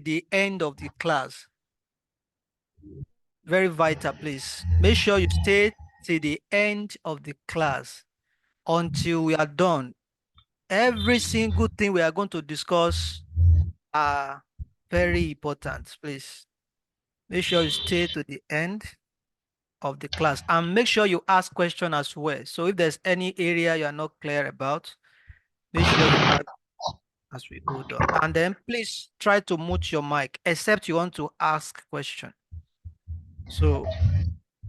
the end of the class. Very vital, please. Make sure you stay till the end of the class until we are done. Every single thing we are going to discuss are very important, please. Make sure you stay to the end of the class and make sure you ask questions as well. So if there's any area you are not clear about, make sure you ask as we go on. And then please try to mute your mic, except you want to ask question. So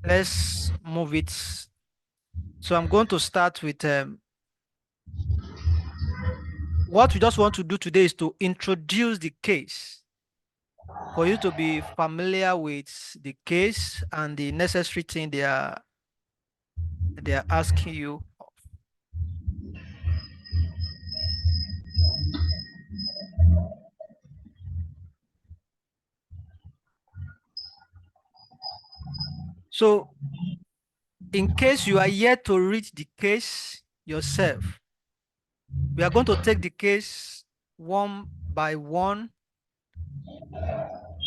let's move it. So I'm going to start with what we just want to do today is to introduce the case for you to be familiar with the case and the necessary thing they are asking you. So in case you are yet to read the case yourself, we are going to take the case one by one,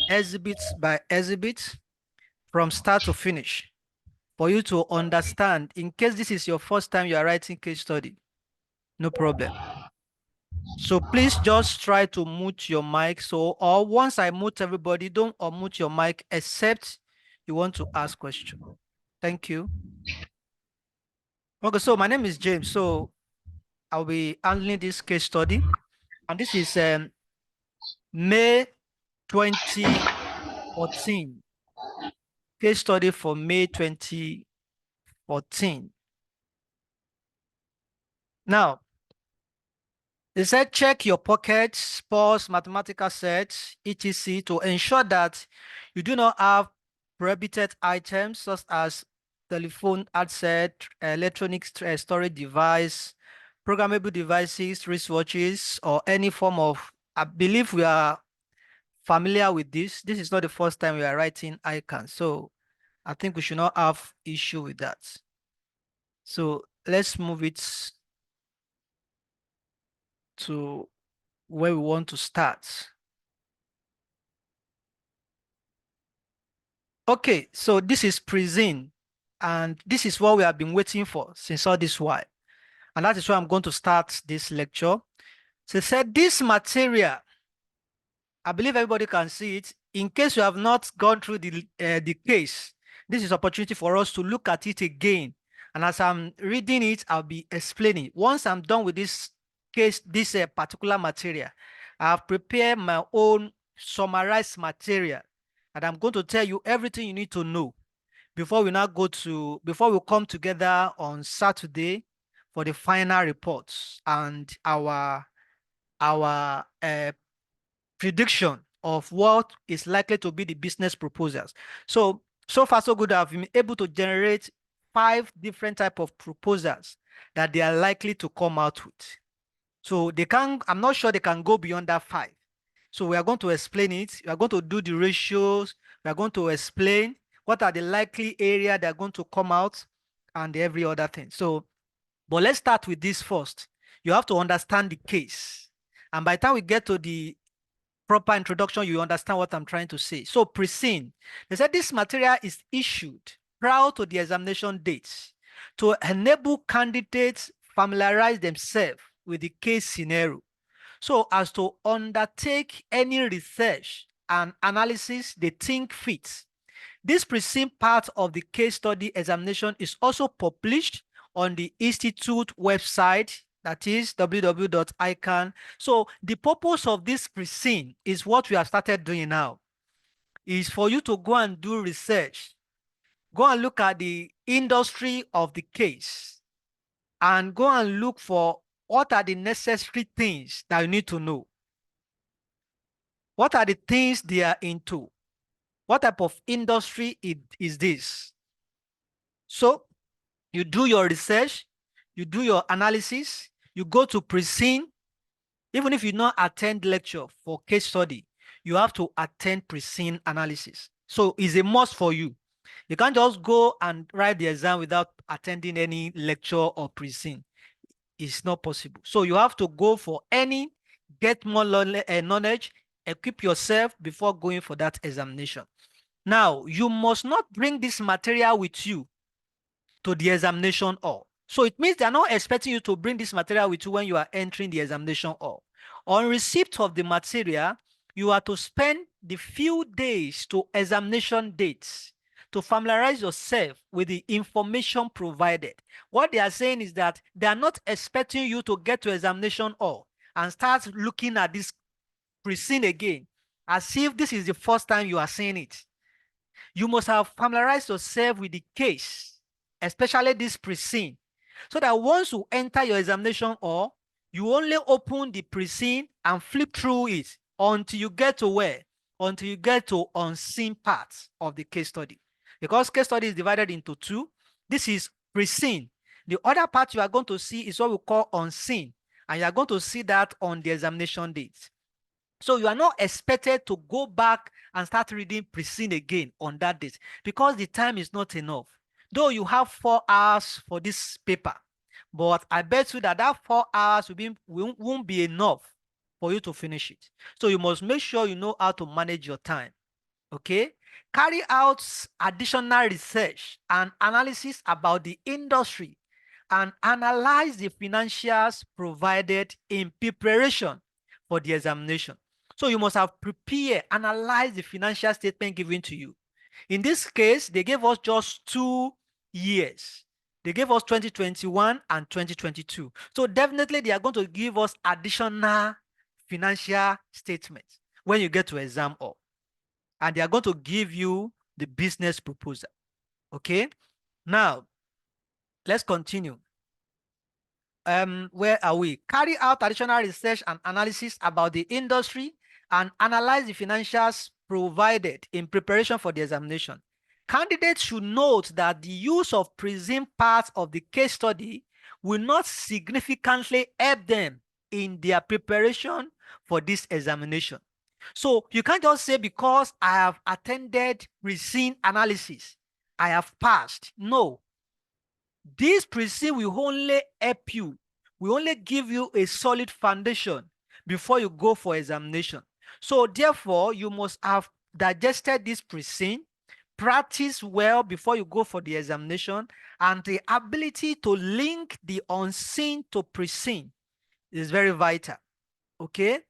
exhibit by exhibit, from start to finish, for you to understand. In case this is your first time you are writing case study, no problem. So please just try to mute your mic. So, or once I mute everybody, don't unmute your mic except you want to ask question. Thank you. Okay, so my name is James. So I'll be handling this case study. And this is May 2014. Case study for May 2014. Now, they said check your pockets, pause mathematical sets, etc. to ensure that you do not have prohibited items such as telephone handset, electronic storage device, programmable devices, wristwatches, or any form of, I believe we are familiar with this. This is not the first time we are writing Ican, so I think we should not have issue with that. So let's move it to where we want to start. Okay, so this is prison, and this is what we have been waiting for since all this while. And that is why I'm going to start this lecture. So it said this material, I believe everybody can see it. In case you have not gone through the case, this is opportunity for us to look at it again. And as I'm reading it, I'll be explaining. Once I'm done with this case, this particular material, I have prepared my own summarized material, and I'm going to tell you everything you need to know before we come together on Saturday for the final reports and our prediction of what is likely to be the business proposals. So far so good. I've been able to generate 5 different type of proposals that they are likely to come out with. So I'm not sure they can go beyond that 5. So we are going to explain it. We are going to do the ratios. We are going to explain what are the likely area they're going to come out and every other thing. So, but let's start with this first. You have to understand the case. And by the time we get to the proper introduction, you understand what I'm trying to say. So pre-scene, they said this material is issued prior to the examination dates to enable candidates familiarize themselves with the case scenario, so as to undertake any research and analysis they think fit. This pre-scene part of the case study examination is also published on the Institute website, that is www.ican. So the purpose of this pre-scene is what we have started doing now, is for you to go and do research, go and look at the industry of the case, and go and look for what are the necessary things that you need to know. What are the things they are into? What type of industry is this? So you do your research, you do your analysis, you go to pre-scene. Even if you not attend lecture for case study, you have to attend pre-scene analysis. So it's a must for you. You can't just go and write the exam without attending any lecture or pre-scene. It's not possible. So you have to go for any, get more knowledge Equip yourself before going for that examination. Now, you must not bring this material with you to the examination hall. So it means they're not expecting you to bring this material with you when you are entering the examination hall. On receipt of the material, you are to spend the few days to examination dates to familiarize yourself with the information provided. What they are saying is that they are not expecting you to get to examination hall and start looking at this pre-scene again as if this is the first time you are seeing it. You must have familiarized yourself with the case, especially this pre-scene, so that once you enter your examination hall, you only open the pre-scene and flip through it until you get to where? Until you get to unseen parts of the case study. Because case study is divided into two. This is pre-scene. The other part you are going to see is what we call unseen, and you are going to see that on the examination date. So you are not expected to go back and start reading pre-scene again on that date because the time is not enough. Though you have 4 hours for this paper, but I bet you that that 4 hours won't be enough for you to finish it. So you must make sure you know how to manage your time. Okay? Carry out additional research and analysis about the industry and analyze the financials provided in preparation for the examination. So you must have prepared, analyze the financial statement given to you. In this case, they gave us just 2 years. They gave us 2021 and 2022. So definitely they are going to give us additional financial statements when you get to exam hall. And they are going to give you the business proposal. Okay? Now, let's continue. Where are we? Carry out additional research and analysis about the industry and analyze the financials provided in preparation for the examination. Candidates should note that the use of presumed parts of the case study will not significantly help them in their preparation for this examination. So you can't just say because I have attended presumed analysis, I have passed. No, this pre-scene will only help you, will only give you a solid foundation before you go for examination. So therefore, you must have digested this pre-scene, practice well before you go for the examination, and the ability to link the unseen to pre-scene is very vital. Okay?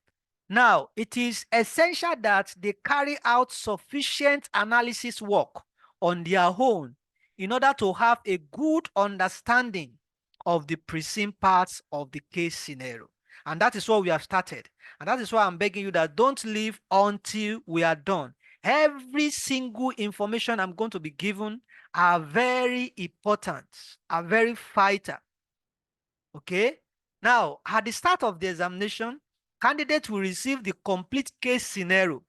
Now, it is essential that they carry out sufficient analysis work on their own in order to have a good understanding of the preceding parts of the case scenario. And that is what we have started. And that is why I'm begging you that don't leave until we are done. Every single information I'm going to be given are very important, are very vital. Okay? Now, at the start of the examination, candidates will receive the complete case scenario,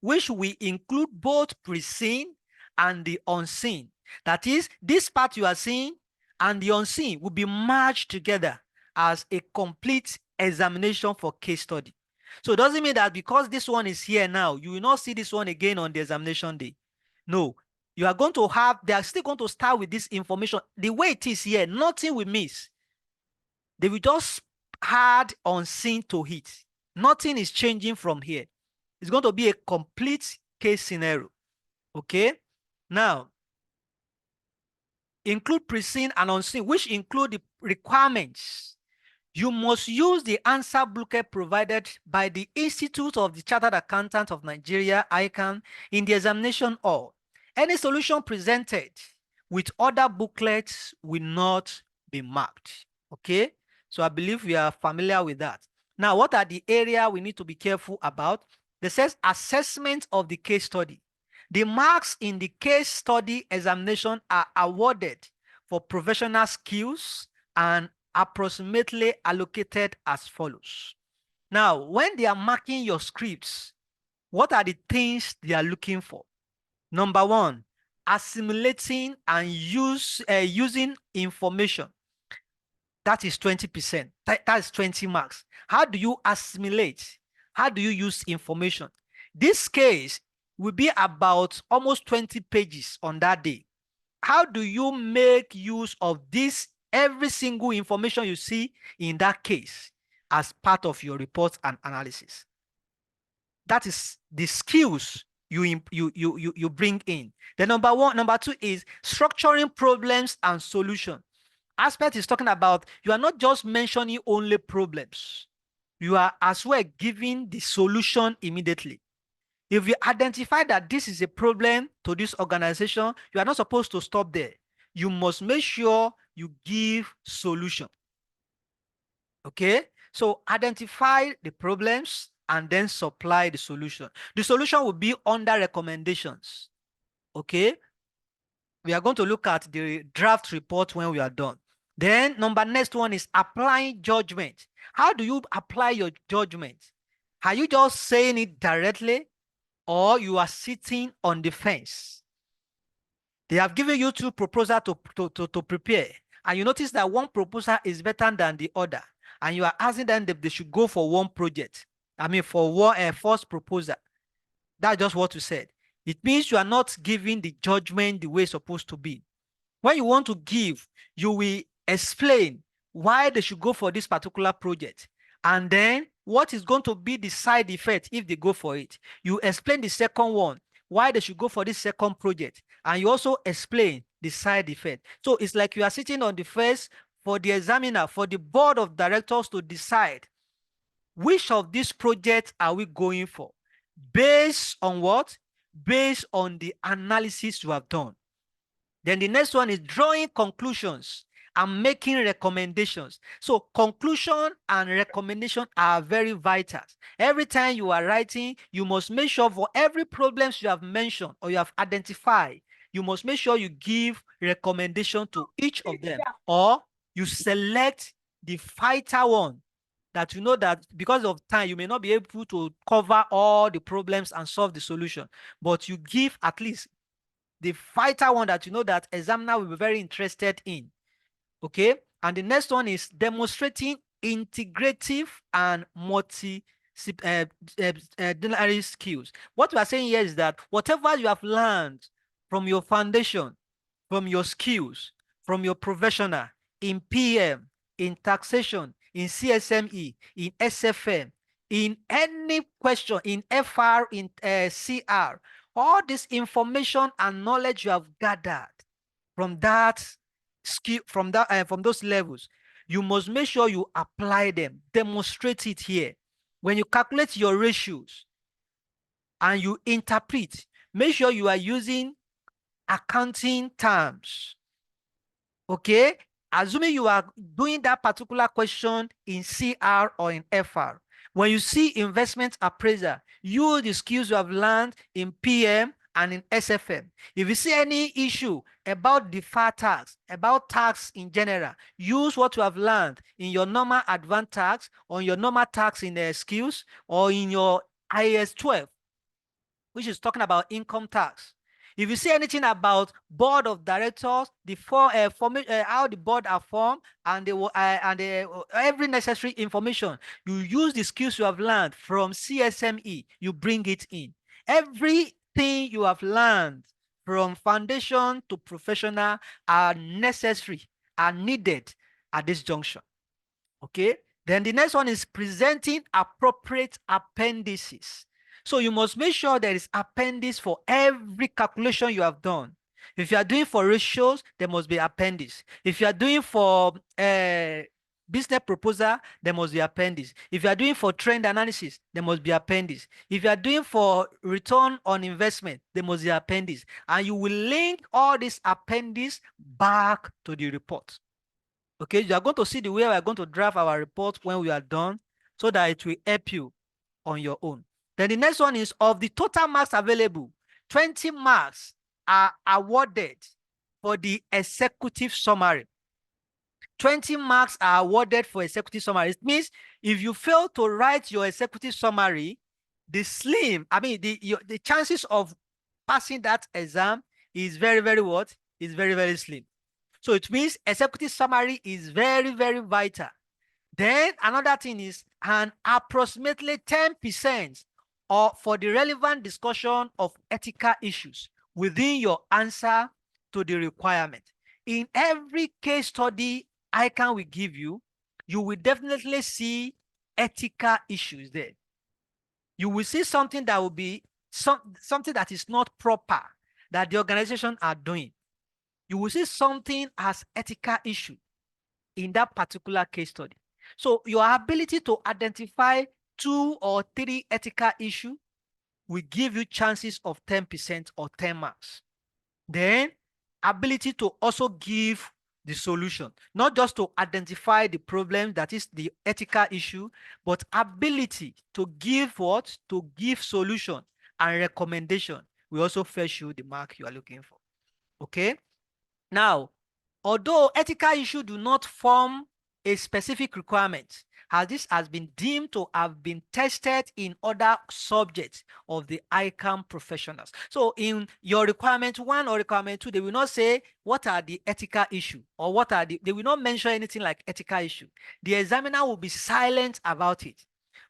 which will include both pre-seen and the unseen. That is, this part you are seeing and the unseen will be merged together as a complete examination for case study. So it doesn't mean that because this one is here now, you will not see this one again on the examination day. No, you are going to have, they are still going to start with this information. The way it is here, nothing will miss. They will just add unseen to it. Nothing is changing from here. It's going to be a complete case scenario. Okay? Now, include pre-seen and unseen, which include the requirements. You must use the answer booklet provided by the Institute of the Chartered Accountant of Nigeria, Ican, in the examination hall. Any solution presented with other booklets will not be marked. Okay? So I believe we are familiar with that. Now, what are the areas we need to be careful about? It says assessment of the case study. The marks in the case study examination are awarded for professional skills and approximately allocated as follows. Now, when they are marking your scripts, what are the things they are looking for? Number one, assimilating and using information. That is 20%. That's 20 marks. How do you assimilate? How do you use information? This case will be about almost 20 pages on that day. How do you make use of this, every single information you see in that case as part of your report and analysis? That is the skills you bring in. The number two is structuring problems and solution. Aspect is talking about you are not just mentioning only problems. You are as well giving the solution immediately. If you identify that this is a problem to this organization, you are not supposed to stop there. You must make sure you give solution. Okay? So identify the problems and then supply the solution. The solution will be under recommendations. Okay? We are going to look at the draft report when we are done. Then next one is applying judgment. How do you apply your judgment? Are you just saying it directly or you are sitting on the fence? They have given you two proposals to prepare, and you notice that one proposal is better than the other, and you are asking them that they should go for one project. I mean, for one first proposal. That's just what you said. It means you are not giving the judgment the way it's supposed to be. When you want to give, you will explain why they should go for this particular project. And then what is going to be the side effect if they go for it. You explain the second one, why they should go for this second project. And you also explain the side effect. So it's like you are sitting on the first for the examiner, for the board of directors to decide which of these projects are we going for. Based on what? Based on the analysis you have done. Then the next one is drawing conclusions and making recommendations. So conclusion and recommendation are very vital. Every time you are writing, you must make sure for every problems you have mentioned or you have identified, you must make sure you give recommendation to each of them, or you select the vital one that you know that because of time, you may not be able to cover all the problems and solve the solution, but you give at least the vital one that you know that examiner will be very interested in. Okay. And the next one is demonstrating integrative and multidisciplinary skills. What we are saying here is that whatever you have learned from your foundation, from your skills, from your professional in PM, in taxation, in CSME, in SFM, in any question, in FR, in CR, all this information and knowledge you have gathered from that skill, from those levels, you must make sure you apply them, demonstrate it here. When you calculate your ratios and you interpret, make sure you are using accounting terms. Okay, assuming you are doing that particular question in CR or in FR. When you see investment appraiser, use the skills you have learned in PM and in SFM. If you see any issue about deferred tax, about tax in general, use what you have learned in your normal advanced tax or your normal tax in the skills or in your IS 12, which is talking about income tax. If you see anything about board of directors, the how the board are formed, and every necessary information, you use the skills you have learned from CSME, you bring it in. Everything you have learned from foundation to professional are necessary, are needed at this junction. Okay. Then the next one is presenting appropriate appendices. So you must make sure there is appendix for every calculation you have done. If you are doing for ratios, there must be appendix. If you are doing for business proposal, there must be appendix. If you are doing for trend analysis, there must be appendix. If you are doing for return on investment, there must be appendix. And you will link all these appendix back to the report. Okay, you are going to see the way we are going to draft our report when we are done so that it will help you on your own. Then the next one is of the total marks available, 20 marks are awarded for the executive summary. 20 marks are awarded for executive summary. It means if you fail to write your executive summary, the chances of passing that exam is very, very what? Is very, very slim. So it means executive summary is very, very vital. Then another thing is an approximately 10% or for the relevant discussion of ethical issues within your answer to the requirement. In every case study Ican will give you, you will definitely see ethical issues there. You will see something that will be something that is not proper that the organization are doing. You will see something as ethical issue in that particular case study. So your ability to identify 2 or 3 ethical issues will give you chances of 10% or 10 marks. Then ability to also give the solution, not just to identify the problem that is the ethical issue, but ability to give what? To give solution and recommendation will also fetch you the mark you are looking for. Okay? Now, although ethical issues do not form a specific requirement, as this has been deemed to have been tested in other subjects of the Ican professionals. So in your requirement 1 or requirement 2, they will not say what are the ethical issue or what are they will not mention anything like ethical issue. The examiner will be silent about it.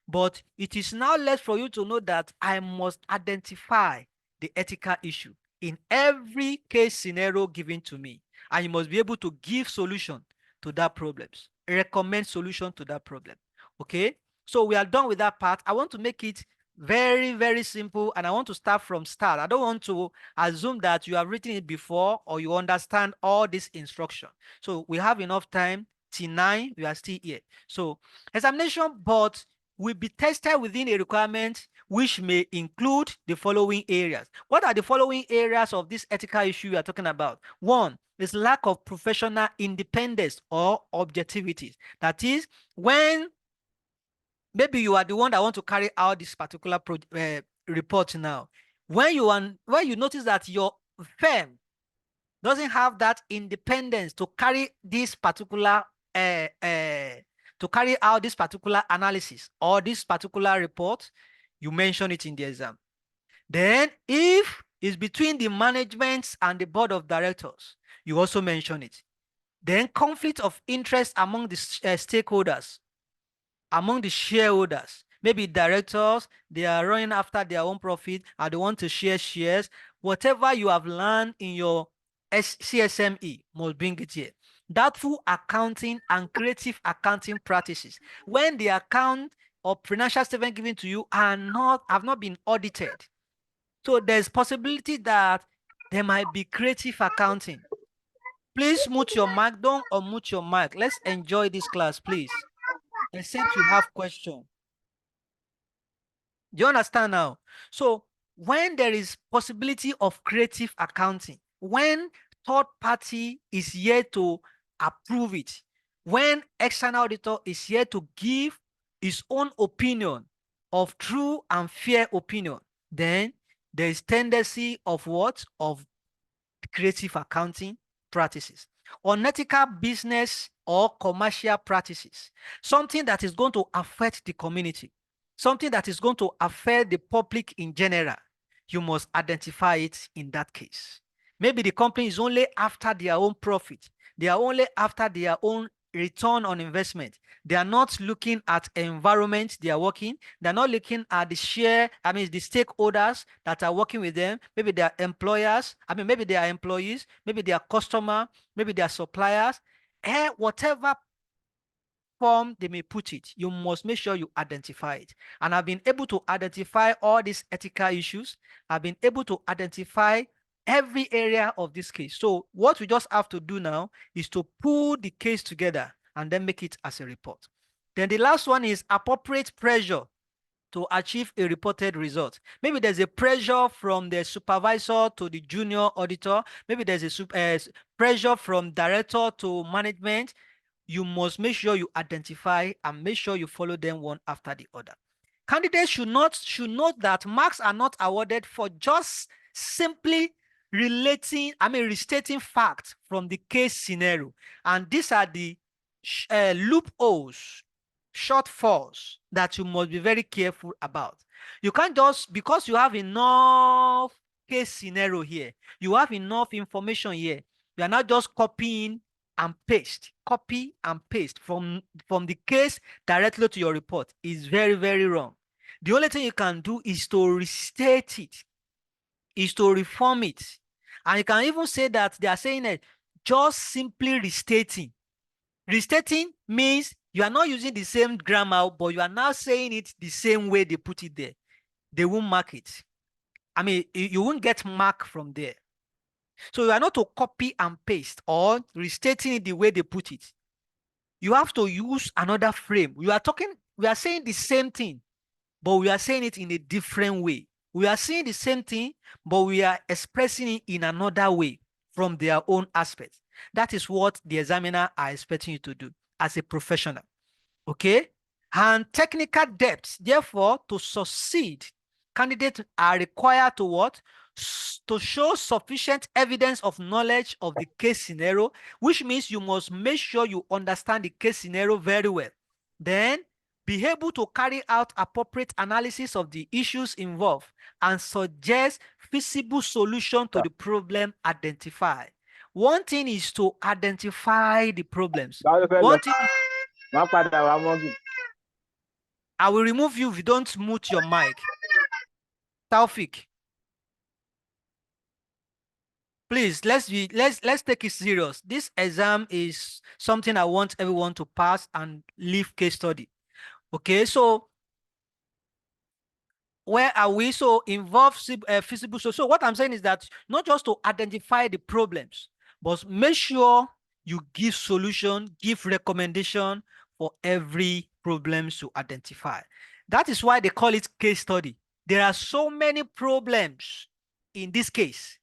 But it is now left for you to know that I must identify the ethical issue in every case scenario given to me, and you must be able to give solution to that problems, recommend solution to that problem. Okay, so we are done with that part. I want to make it very simple, and I want to start from start. I don't want to assume that you have written it before or you understand all this instruction. So we have enough time till 9. We are still here. So examination board will be tested within a requirement which may include the following areas. What are the following areas of this ethical issue we are talking about? 1 is lack of professional independence or objectivity. That is, when maybe you are the one that want to carry out this particular report now, when you notice that your firm doesn't have that independence to carry this particular to carry out this particular analysis or this particular report, you mention it in the exam. Then if it's between the management and the board of directors, you also mention it. Then conflict of interest among the stakeholders, among the shareholders. Maybe directors, they are running after their own profit and they want to share shares. Whatever you have learned in your CSME must bring it here. Doubtful accounting and creative accounting practices. When the account or financial statement given to you have not been audited. So there's possibility that there might be creative accounting. Please mute your mic. Don't unmute your mic. Let's enjoy this class, please. Except you have question. Do you understand now? So when there is possibility of creative accounting, when third party is here to approve it, when external auditor is here to give his own opinion of true and fair opinion, then there is tendency of what? Of creative accounting practices, unethical business or commercial practices, something that is going to affect the community, something that is going to affect the public in general. You must identify it in that case. Maybe the company is only after their own profit. They are only after their own return on investment. They are not looking at environment they are working. They're not looking at the the stakeholders that are working with them. Maybe they are employers. Maybe they are employees. Maybe they are customer. Maybe they are suppliers. Whatever form they may put it, you must make sure you identify it. And I've been able to identify all these ethical issues. I've been able to identify every area of this case. So what we just have to do now is to pull the case together and then make it as a report. Then the last one is appropriate pressure to achieve a reported result. Maybe there's a pressure from the supervisor to the junior auditor. Maybe there's a pressure from director to management. You must make sure you identify and make sure you follow them one after the other. Candidates should note that marks are not awarded for just simply restating facts from the case scenario. And these are the loopholes, shortfalls that you must be very careful about. You can't just, because you have enough case scenario here, you have enough information here, you are not just copy and paste from the case directly to your report. Is very wrong. The only thing you can do is to restate it, is to reform it. And you can even say that they are saying it just simply restating. Restating means you are not using the same grammar, but you are now saying it the same way they put it there. they won't mark it. I mean, you won't get mark from there. So you are not to copy and paste or restating it the way they put it. You have to use another frame. We are saying the same thing, but we are saying it in a different way. We are saying the same thing, but we are expressing it in another way from their own aspect. That is what the examiner are expecting you to do as a professional. Okay? And technical depth, therefore, to succeed, candidates are required to what? To show sufficient evidence of knowledge of the case scenario, which means you must make sure you understand the case scenario very well. Then be able to carry out appropriate analysis of the issues involved and suggest feasible solution to the problem identified. One thing is to identify the problems. One thing is, I will remove you if you don't mute your mic. Taufik, please, let's take it serious. This exam is something I want everyone to pass and leave case study. Okay, so where are we? So involve feasible. So what I'm saying is that not just to identify the problems, but make sure you give solution, give recommendation for every problems to identify. That is why they call it case study. There are so many problems in this case.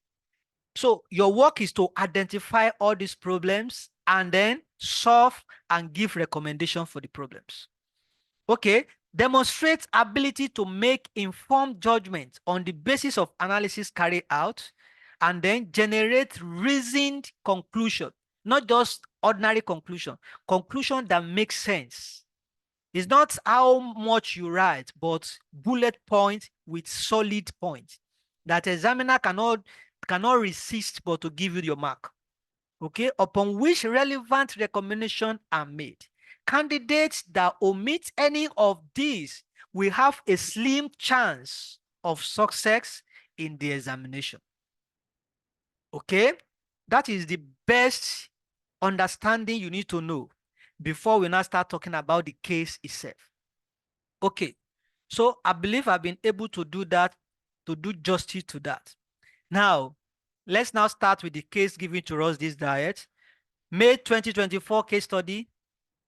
So your work is to identify all these problems and then solve and give recommendation for the problems. Okay, demonstrate ability to make informed judgment on the basis of analysis carried out, and then generate reasoned conclusion, not just ordinary conclusion that makes sense. It's not how much you write, but bullet points with solid points that examiner cannot resist but to give you your mark. Okay, upon which relevant recommendations are made. Candidates that omit any of these will have a slim chance of success in the examination. Okay, that is the best understanding you need to know before we now start talking about the case itself. Okay, so I believe I've been able to do that, to do justice to that. Now, let's now start with the case given to us this diet. May 2024 case study,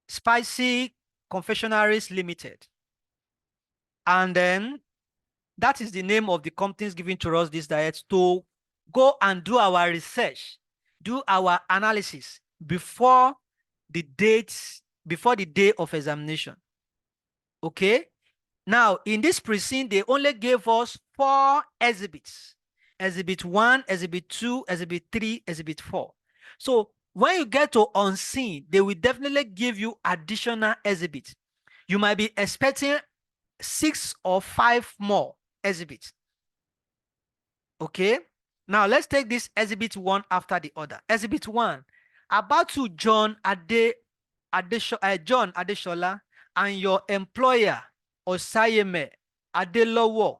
Spicy Confectionaries Limited. And then that is the name of the companies giving to us this diet to go and do our research, do our analysis before the day of examination. Okay. Now, in this precinct, they only gave us 4 exhibits. Exhibit 1, Exhibit 2, Exhibit 3, Exhibit 4. So when you get to unseen, they will definitely give you additional exhibits. You might be expecting 6 or 5 more exhibits. Okay? Now, let's take this exhibit 1 after the other. Exhibit 1, about to John Adeshola and your employer, Osayeme Adelowo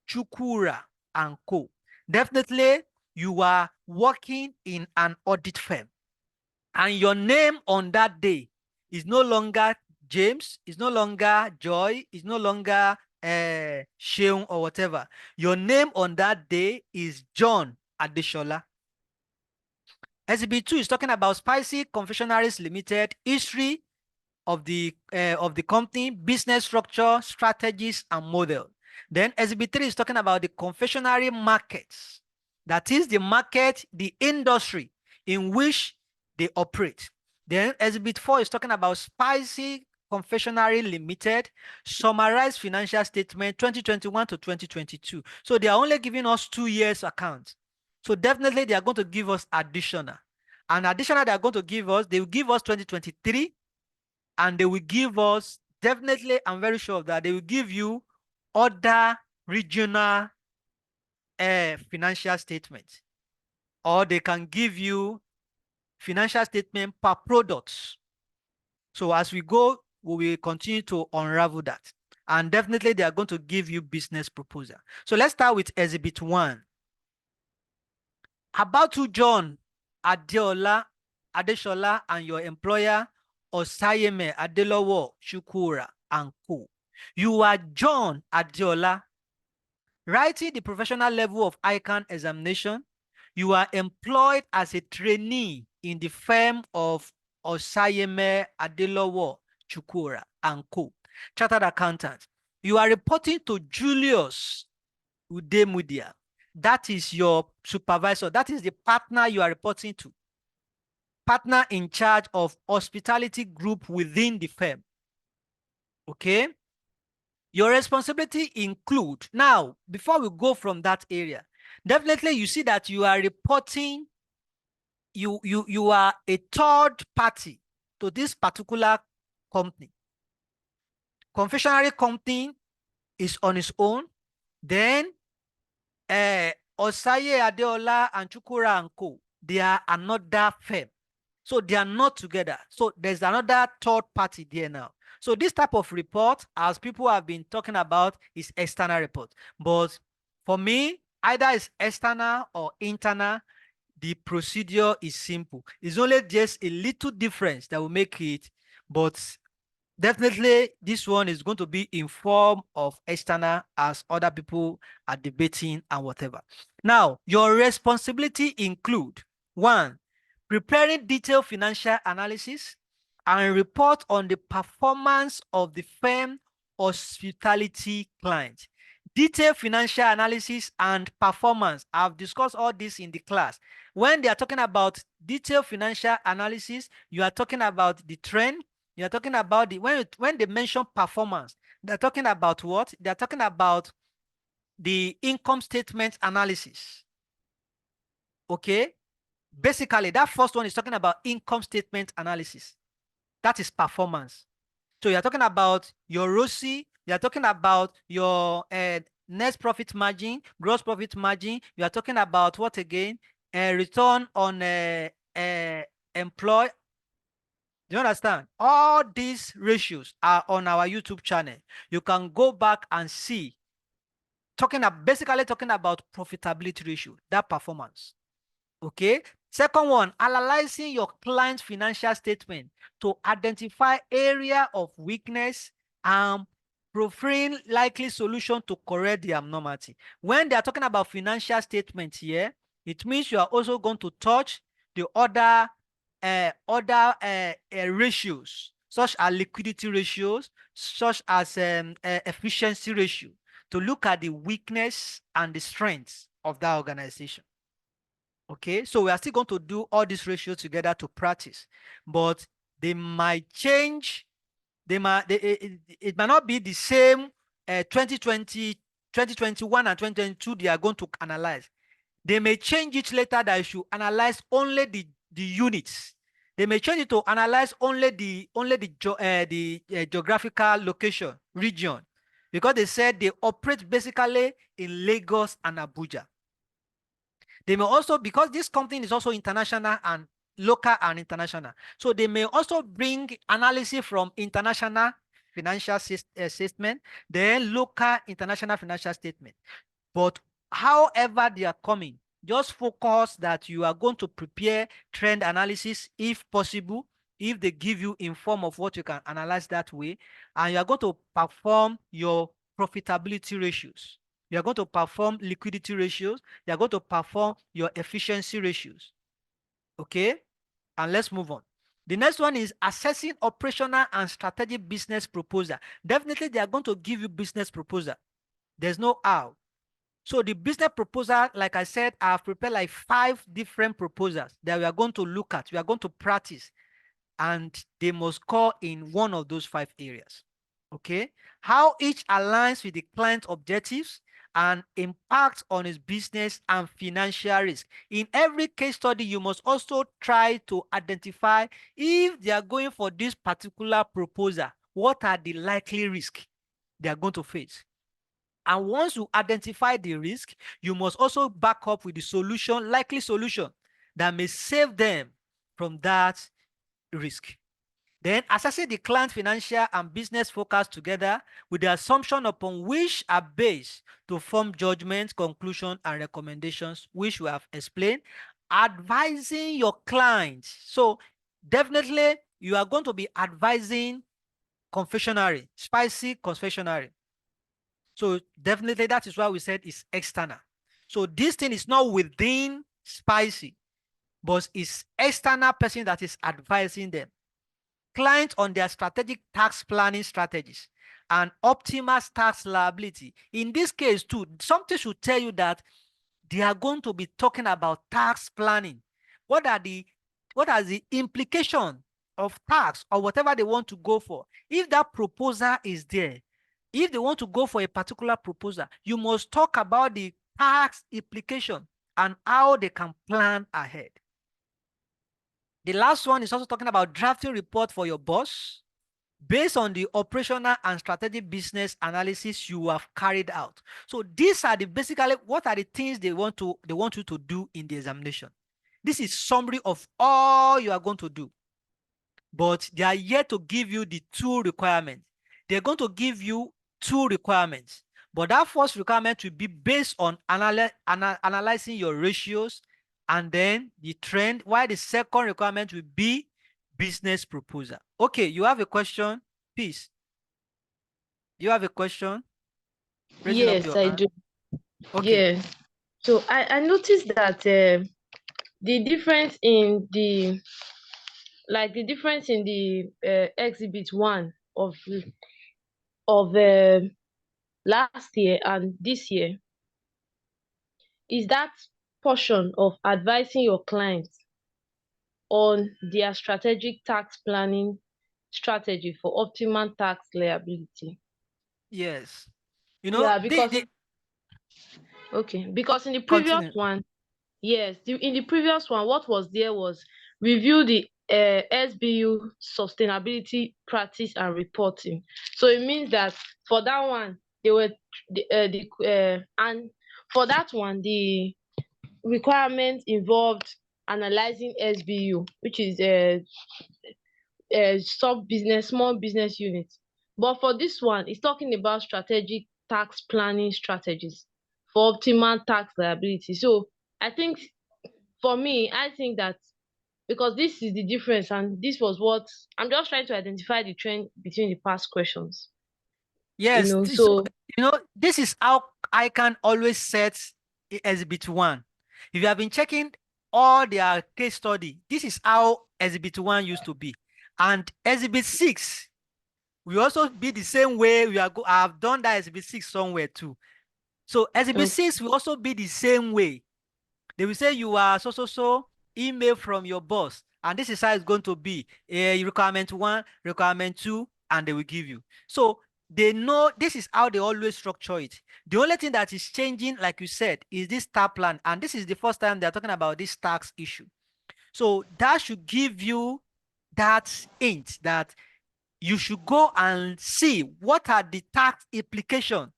Chukura and Co. Definitely, you are working in an audit firm. And your name on that day is no longer James, is no longer Joy, is no longer Sheung or whatever. Your name on that day is John Adeshola. Exhibit 2 is talking about Spicy Confectionaries Limited, history of the company, business structure, strategies, and model. Then Exhibit 3 is talking about the confectionery markets. That is the market, the industry in which they operate. Then Exhibit 4 is talking about Spicy Confectionery Limited, summarized financial statement 2021 to 2022. So they are only giving us 2 years account. So definitely they are going to give us additional. And additional they are going to give us, they will give us 2023, and they will give us, definitely, I'm very sure of that, they will give you other regional financial statements, or they can give you financial statement per products. So as we go, we will continue to unravel that. And definitely they are going to give you business proposal. So let's start with Exhibit 1. About to John Adeshola and your employer Osayeme Adelowo Chukura and Co. You are John Adeola Writing the professional level of Ican examination, you are employed as a trainee in the firm of Osayeme Adelowo Chukura and Co. Chartered Accountant. You are reporting to Julius Udemudia. That is your supervisor. That is the partner you are reporting to. Partner in charge of hospitality group within the firm. Okay? Your responsibility include, now, before we go from that area, definitely you see that you are reporting, you are a third party to this particular company. Confectionery company is on its own. Then Osaye Adeola and Chukura and Co., they are another firm. So they are not together. So there's another third party there now. So this type of report, as people have been talking about, is external report. But for me, either it's external or internal, the procedure is simple. It's only just a little difference that will make it, but definitely this one is going to be in form of external as other people are debating and whatever. Now, your responsibility include, one, preparing detailed financial analysis and report on the performance of the firm hospitality client. Detailed financial analysis and performance. I've discussed all this in the class. When they are talking about detailed financial analysis, you are talking about the trend. You're talking about the when they mention performance, they're talking about what? They're talking about the income statement analysis. Okay? Basically, that first one is talking about income statement analysis. That is performance. So you're talking about your ROCE, you're talking about your net profit margin, gross profit margin. You are talking about what again? Return on employ. Do you understand? All these ratios are on our YouTube channel. You can go back and see, basically talking about profitability ratio, that performance. Okay. Second one, analyzing your client's financial statement to identify area of weakness and providing likely solution to correct the abnormality. When they are talking about financial statement here, it means you are also going to touch the other ratios, such as liquidity ratios, such as efficiency ratio, to look at the weakness and the strengths of that organization. Okay, so we are still going to do all these ratios together to practice, but they might change. It might not be the same 2020, 2021, and 2022 they are going to analyze. They may change it later that you should analyze only the units. They may change it to analyze only the geographical location, region, because they said they operate basically in Lagos and Abuja. They may also, because this company is also international and local and international, so they may also bring analysis from international financial statement, then local international financial statement. But however they are coming, just focus that you are going to prepare trend analysis if possible, if they give you in form of what you can analyze that way, and you are going to perform your profitability ratios. You are going to perform liquidity ratios. You are going to perform your efficiency ratios. Okay? And let's move on. The next one is assessing operational and strategic business proposal. Definitely, they are going to give you business proposal. There's no how. So the business proposal, like I said, I've prepared like 5 different proposals that we are going to look at. We are going to practice, and they must score in one of those 5 areas. Okay? How each aligns with the client's objectives and impacts on his business and financial risk. In every case study, you must also try to identify if they are going for this particular proposal, what are the likely risks they are going to face. And once you identify the risk, you must also back up with the solution, likely solution that may save them from that risk. Then assessing the client financial and business focus together with the assumption upon which are based to form judgments, conclusions, and recommendations, which we have explained. Advising your clients. So definitely you are going to be advising confectionery, spicy confectionery. So definitely that is why we said it's external. So this thing is not within Spicy, but it's external person that is advising them. Clients on their strategic tax planning strategies and optimal tax liability. In this case too, something should tell you that they are going to be talking about tax planning. What are the implication of tax or whatever they want to go for? If that proposal is there, if they want to go for a particular proposal, you must talk about the tax implication and how they can plan ahead. The last one is also talking about drafting report for your boss based on the operational and strategic business analysis you have carried out. So these are basically what are the things they want you to do in the examination. This is summary of all you are going to do. But they are yet to give you the two requirements. They're going to give you two requirements. But that first requirement will be based on analyzing your ratios and then the trend, while the second requirement will be business proposal. Okay, you have a question? Please. You have a question? Raising up Yes, your I hand. do. Okay. Yeah. So I noticed that the difference in the exhibit one of last year and this year is that portion of advising your clients on their strategic tax planning strategy for optimal tax liability. Yes. You know, Yeah, because in the previous continue. one, yes, in the previous one, what was there was review the SBU sustainability practice and reporting. So it means that for that one, they were and for that one, the requirement involved analyzing SBU, which is small business unit. But for this one, it's talking about strategic tax planning strategies for optimal tax liability. So I think for me, I think that because this is the difference, and this was what I'm just trying to identify the trend between the past questions. Yes. So, So this is how I can always set exhibit one. If you have been checking all their case study, this is how exhibit one used to be. And exhibit six will also be the same way I have done that exhibit six somewhere too. So exhibit okay, six will also be the same way. They will say you are so email from your boss, and this is how it's going to be. Requirement one, requirement two, and they will give you. So they know this is how they always structure it. The only thing that is changing, like you said, is this tax plan, and this is the first time they're talking about this tax issue. So that should give you that hint that you should go and see what are the tax implications,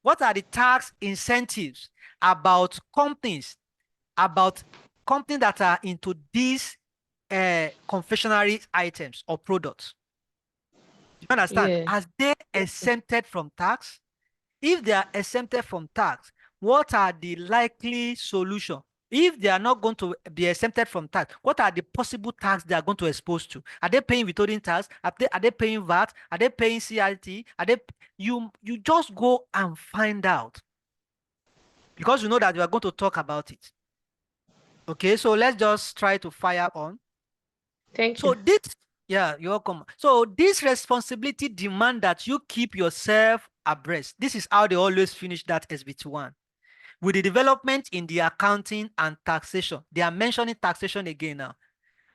what are the tax incentives about companies that are into these confectionery items or products. You understand? yeah, Are they exempted from tax? If they are exempted from tax, what are the likely solutions? If they are not going to be exempted from tax, what are the possible tax they are going to expose to? Are they paying withholding tax? Are they paying VAT? Are they paying CIT? You just go and find out because you know that we are going to talk about it. Okay, so let's just try to fire on. thank you. So this, yeah, you're welcome. So this responsibility demand that you keep yourself abreast. This is how they always finish that SBT1. With the development in the accounting and taxation, they are mentioning taxation again now,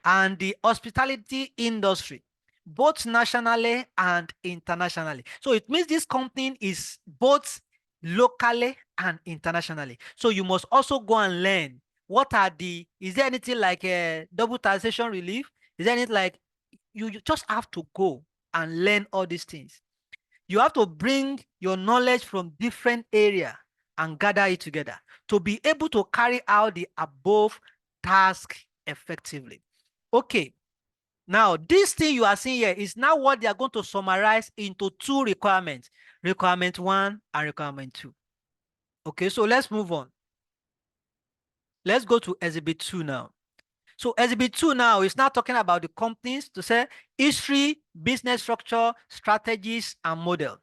and the hospitality industry, both nationally and internationally. So it means this company is both locally and internationally. So you must also go and learn is there anything like a double taxation relief? Is there anything like you just have to go and learn all these things. You have to bring your knowledge from different area and gather it together to be able to carry out the above task effectively. Okay, now this thing you are seeing here is now what they are going to summarize into two requirements, requirement one and requirement two. Okay, so let's move on. Let's go to exhibit two now. So exhibit two now is now talking about the companies to say history, business structure, strategies, and model.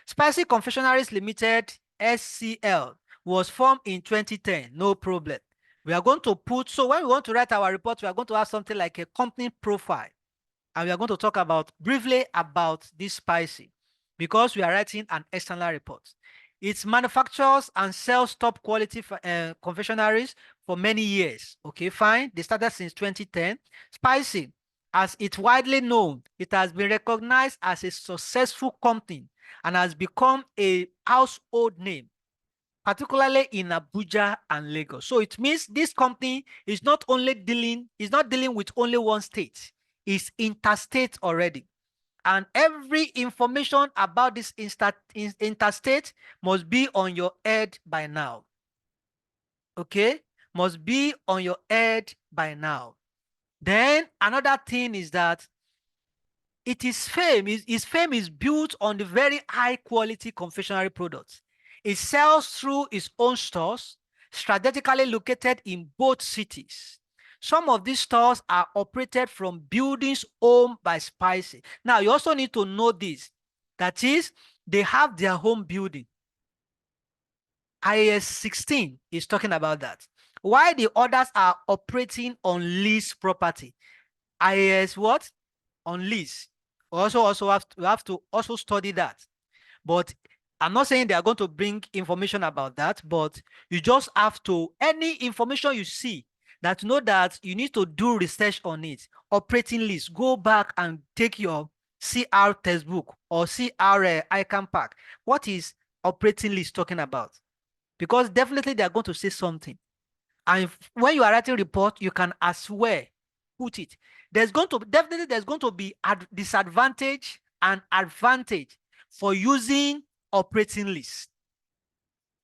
Spicy Confectionaries Limited, SCL, was formed in 2010. No problem. We are going to put, so when we want to write our report, we are going to have something like a company profile. And we are going to talk about briefly about this spicy because we are writing an external report. It manufactures and sells top quality confectionaries for many years. Okay, fine. They started since 2010. Spicy, as it's widely known, it has been recognized as a successful company and has become a household name, particularly in Abuja and Lagos. So it means this company is not dealing with only one state, it's interstate already. And every information about this interstate must be on your head by now. Okay? Must be on your head by now. Then another thing is that his fame is built on the very high quality confectionery products. It sells through its own stores, strategically located in both cities. Some of these stores are operated from buildings owned by Spicy. Now, you also need to know this. That is, they have their home building. IAS 16 is talking about that. Why the others are operating on lease property. IAS what? On lease. We have to also study that. But I'm not saying they are going to bring information about that, but you just have to, any information you see that you know that you need to do research on it, operating list, go back and take your CR textbook or CR Ican pack. What is operating list talking about? Because definitely they are going to say something. And when you are writing report, you can as well put it. There's going to be a disadvantage and advantage for using operating list.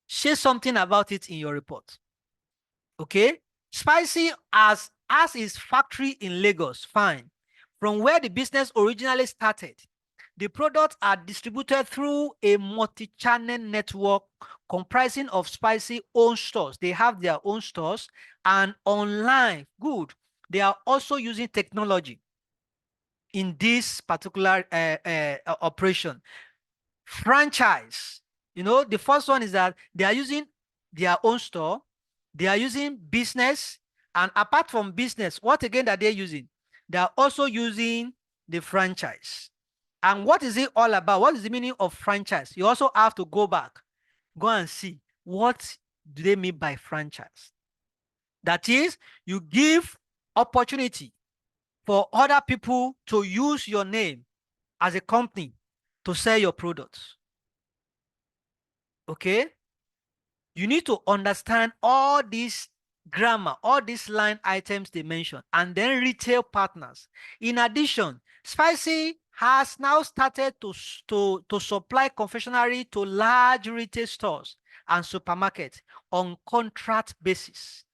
Say something about it in your report. Okay? Spicy as his factory in Lagos, fine. From where the business originally started, the products are distributed through a multi-channel network comprising of Spicy own stores. They have their own stores and online. Good. They are also using technology in this particular operation. Franchise. The first one is that they are using their own store. They are using business. And apart from business, what again are they using? They are also using the franchise. And what is it all about? What is the meaning of franchise? You also have to go back, go and see what do they mean by franchise. That is, you give opportunity for other people to use your name as a company to sell your products. Okay? You need to understand all these grammar, all these line items they mentioned, and then retail partners. In addition, Spicy has now started to supply confectionery to large retail stores and supermarkets on contract basis.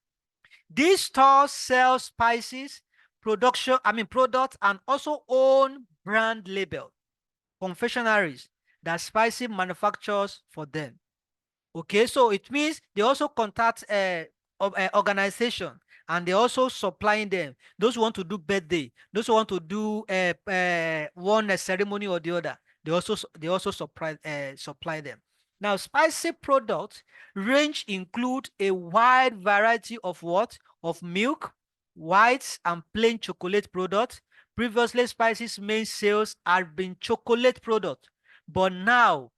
These stores sell spices, products, and also own brand label confectionaries that Spicy manufactures for them. Okay, so it means they also contact organization, and they also supplying them. Those who want to do birthday, those who want to do one ceremony or the other, they also supply them. Now, Spicy products range include a wide variety of milk, whites, and plain chocolate products. Previously, Spicy's main sales had been chocolate products, but now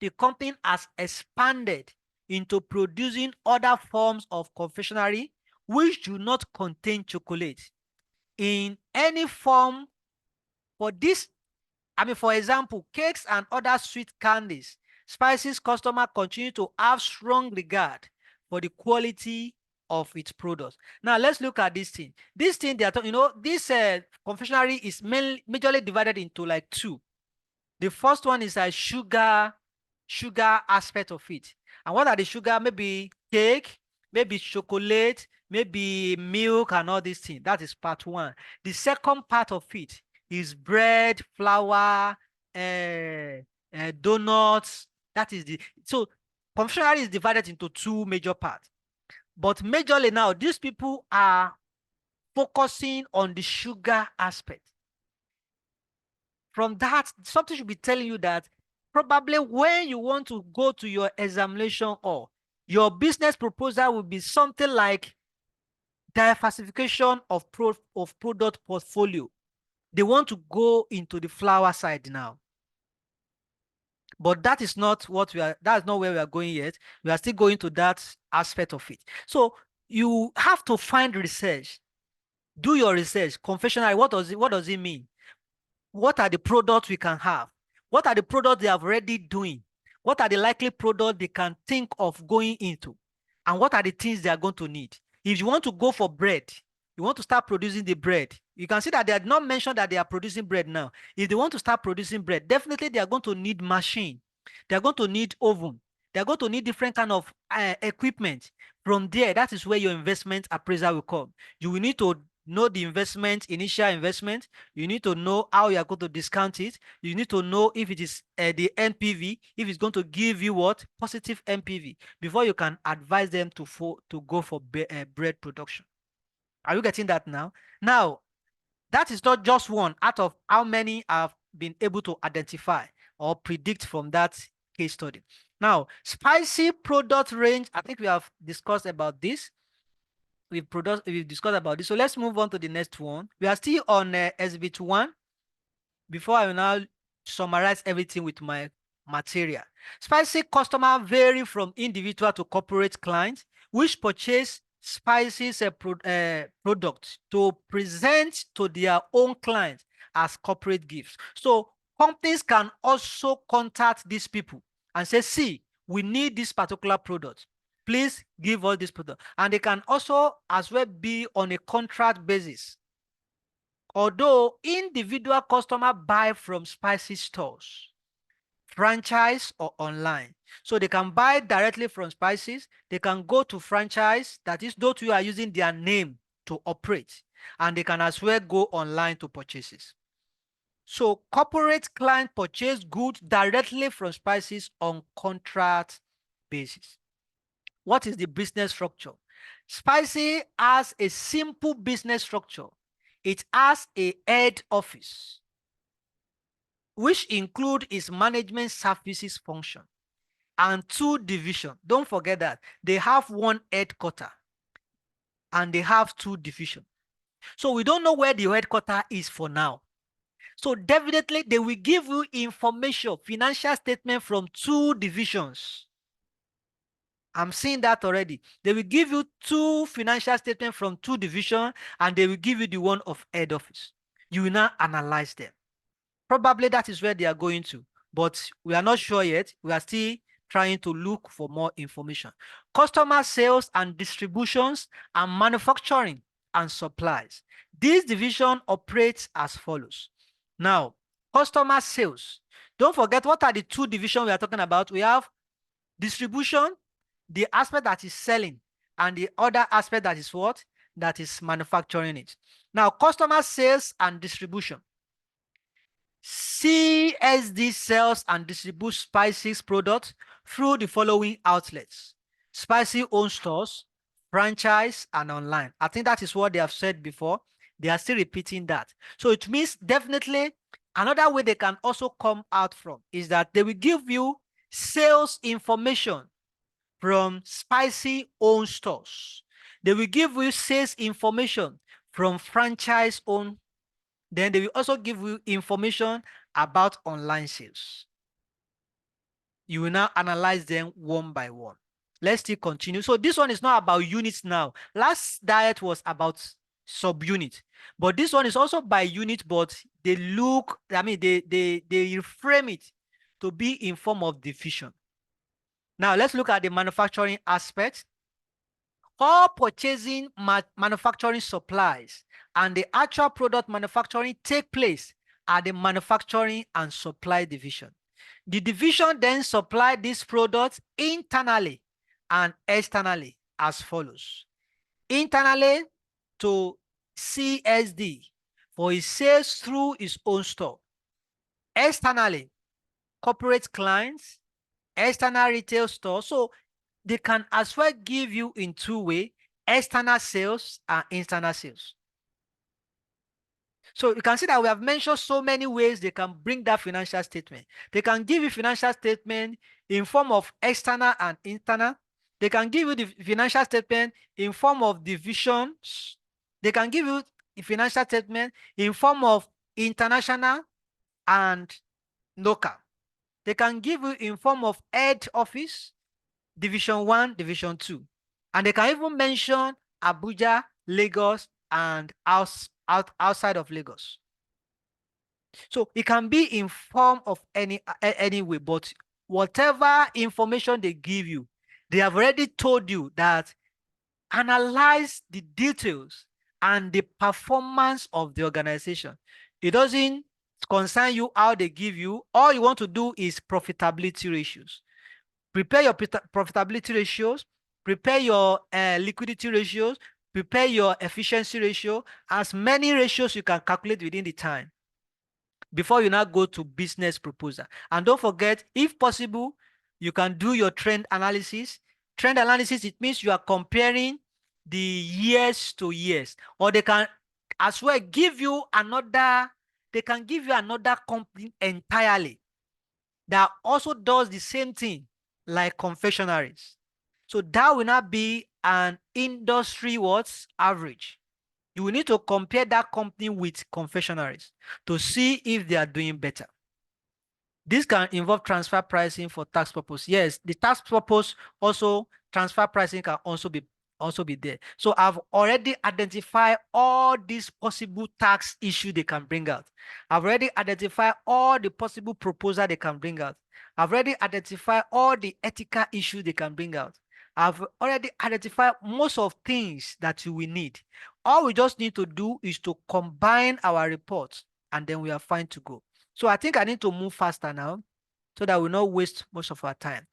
the company has expanded into producing other forms of confectionery which do not contain chocolate in any form. For example, cakes and other sweet candies. Spices customers continue to have strong regard for the quality of its products. Now let's look at this thing. This thing they are talking, this confectionery is majorly divided into like two. The first one is a sugar aspect of it. And what are the sugar? Maybe cake, maybe chocolate, maybe milk, and all these things. That is part one. The second part of it is bread, flour, donuts. That is so confectionery is divided into two major parts. But majorly now, these people are focusing on the sugar aspect. From that, something should be telling you that probably when you want to go to your examination hall, your business proposal will be something like diversification of product portfolio. They want to go into the flower side now. But that is not what that's not where we are going yet. We are still going to that aspect of it. So you have to find research. Do your research. Confessionary, what does it mean? What are the products we can have? What are the products they are already doing? What are the likely products they can think of going into? And what are the things they are going to need? If you want to go for bread, you want to start producing the bread, you can see that they had not mentioned that they are producing bread now. If they want to start producing bread, definitely they are going to need machine. They are going to need oven. They are going to need different kind of equipment. From there, that is where your investment appraiser will come. You will need to know the initial investment. You need to know how you are going to discount it. You need to know if it is the NPV, if it's going to give you what? Positive NPV, before you can advise them to go for bread production. Are you getting that now? Now, that is not just one out of how many have been able to identify or predict from that case study. Now, spicy product range, I think we have discussed about this. We've discussed about this. So let's move on to the next one. We are still on exhibit 1. Before I will now summarize everything with my material. Spicy customer vary from individual to corporate clients, which purchase spices products to present to their own clients as corporate gifts. So companies can also contact these people and say, see, we need this particular product. Please give us this product. And they can also as well be on a contract basis. Although individual customer buy from spicy stores, franchise or online. So they can buy directly from spices. They can go to franchise, that is those who are using their name to operate. And they can as well go online to purchases. So corporate client purchase goods directly from spices on contract basis. What is the business structure? Spicy has a simple business structure. It has a head office, which include its management services function, and 2 divisions. Don't forget that they have 1 headquarter and they have 2 divisions. So we don't know where the headquarter is for now. So definitely they will give you information, financial statement from 2 divisions. I'm seeing that already. They will give you 2 financial statements from 2 divisions, and they will give you the one of head office. You will now analyze them. Probably that is where they are going to, but we are not sure yet. We are still trying to look for more information. Customer sales and distributions and manufacturing and supplies. This division operates as follows. Now, customer sales. Don't forget, what are the 2 divisions we are talking about? We have distribution, the aspect that is selling, and the other aspect that is what? That is manufacturing it. Now, customer sales and distribution. CSD sells and distributes spices products through the following outlets: Spicy owned stores, franchise, and online. I think that is what they have said before. They are still repeating that. So it means definitely another way they can also come out from is that they will give you sales information from Spicy owned stores. They will give you sales information from franchise owned. Then they will also give you information about online sales. You will now analyze them one by one. Let's still continue. So this one is not about units now. Last diet was about subunit, but this one is also by unit, but they look, I mean, they reframe it to be in form of division. Now let's look at the manufacturing aspect. All purchasing manufacturing supplies and the actual product manufacturing take place at the manufacturing and supply division. The division then supply these products internally and externally as follows. Internally to CSD for his sales through his own store. Externally, corporate clients, external retail store. So they can as well give you in 2 ways, external sales and internal sales. So you can see that we have mentioned so many ways they can bring that financial statement. They can give you financial statement in form of external and internal. They can give you the financial statement in form of divisions. They can give you a financial statement in form of international and local. They can give you in form of head office, division 1, division 2. And they can even mention Abuja, Lagos, and outside of Lagos. So it can be in form of any way, but whatever information they give you, they have already told you that analyze the details and the performance of the organization. It doesn't concern you how they give you. All you want to do is profitability ratios. Prepare your profitability ratios, prepare your liquidity ratios, prepare your efficiency ratio, as many ratios you can calculate within the time before you now go to business proposal. And don't forget, if possible, you can do your trend analysis. Trend analysis, it means you are comparing the years to years, or they can as well give you another, they can give you another company entirely that also does the same thing like confectionaries. So that will not be an industry what's average. You will need to compare that company with confectionaries to see if they are doing better. This can involve transfer pricing for tax purpose. Yes, the tax purpose also, transfer pricing can also be there. So I've already identified all these possible tax issues they can bring out. I've already identified all the possible proposal they can bring out. I've already identified all the ethical issues they can bring out. I've already identified most of things that you will need. All we just need to do is to combine our reports, and then we are fine to go. So I think I need to move faster now so that we not waste most of our time.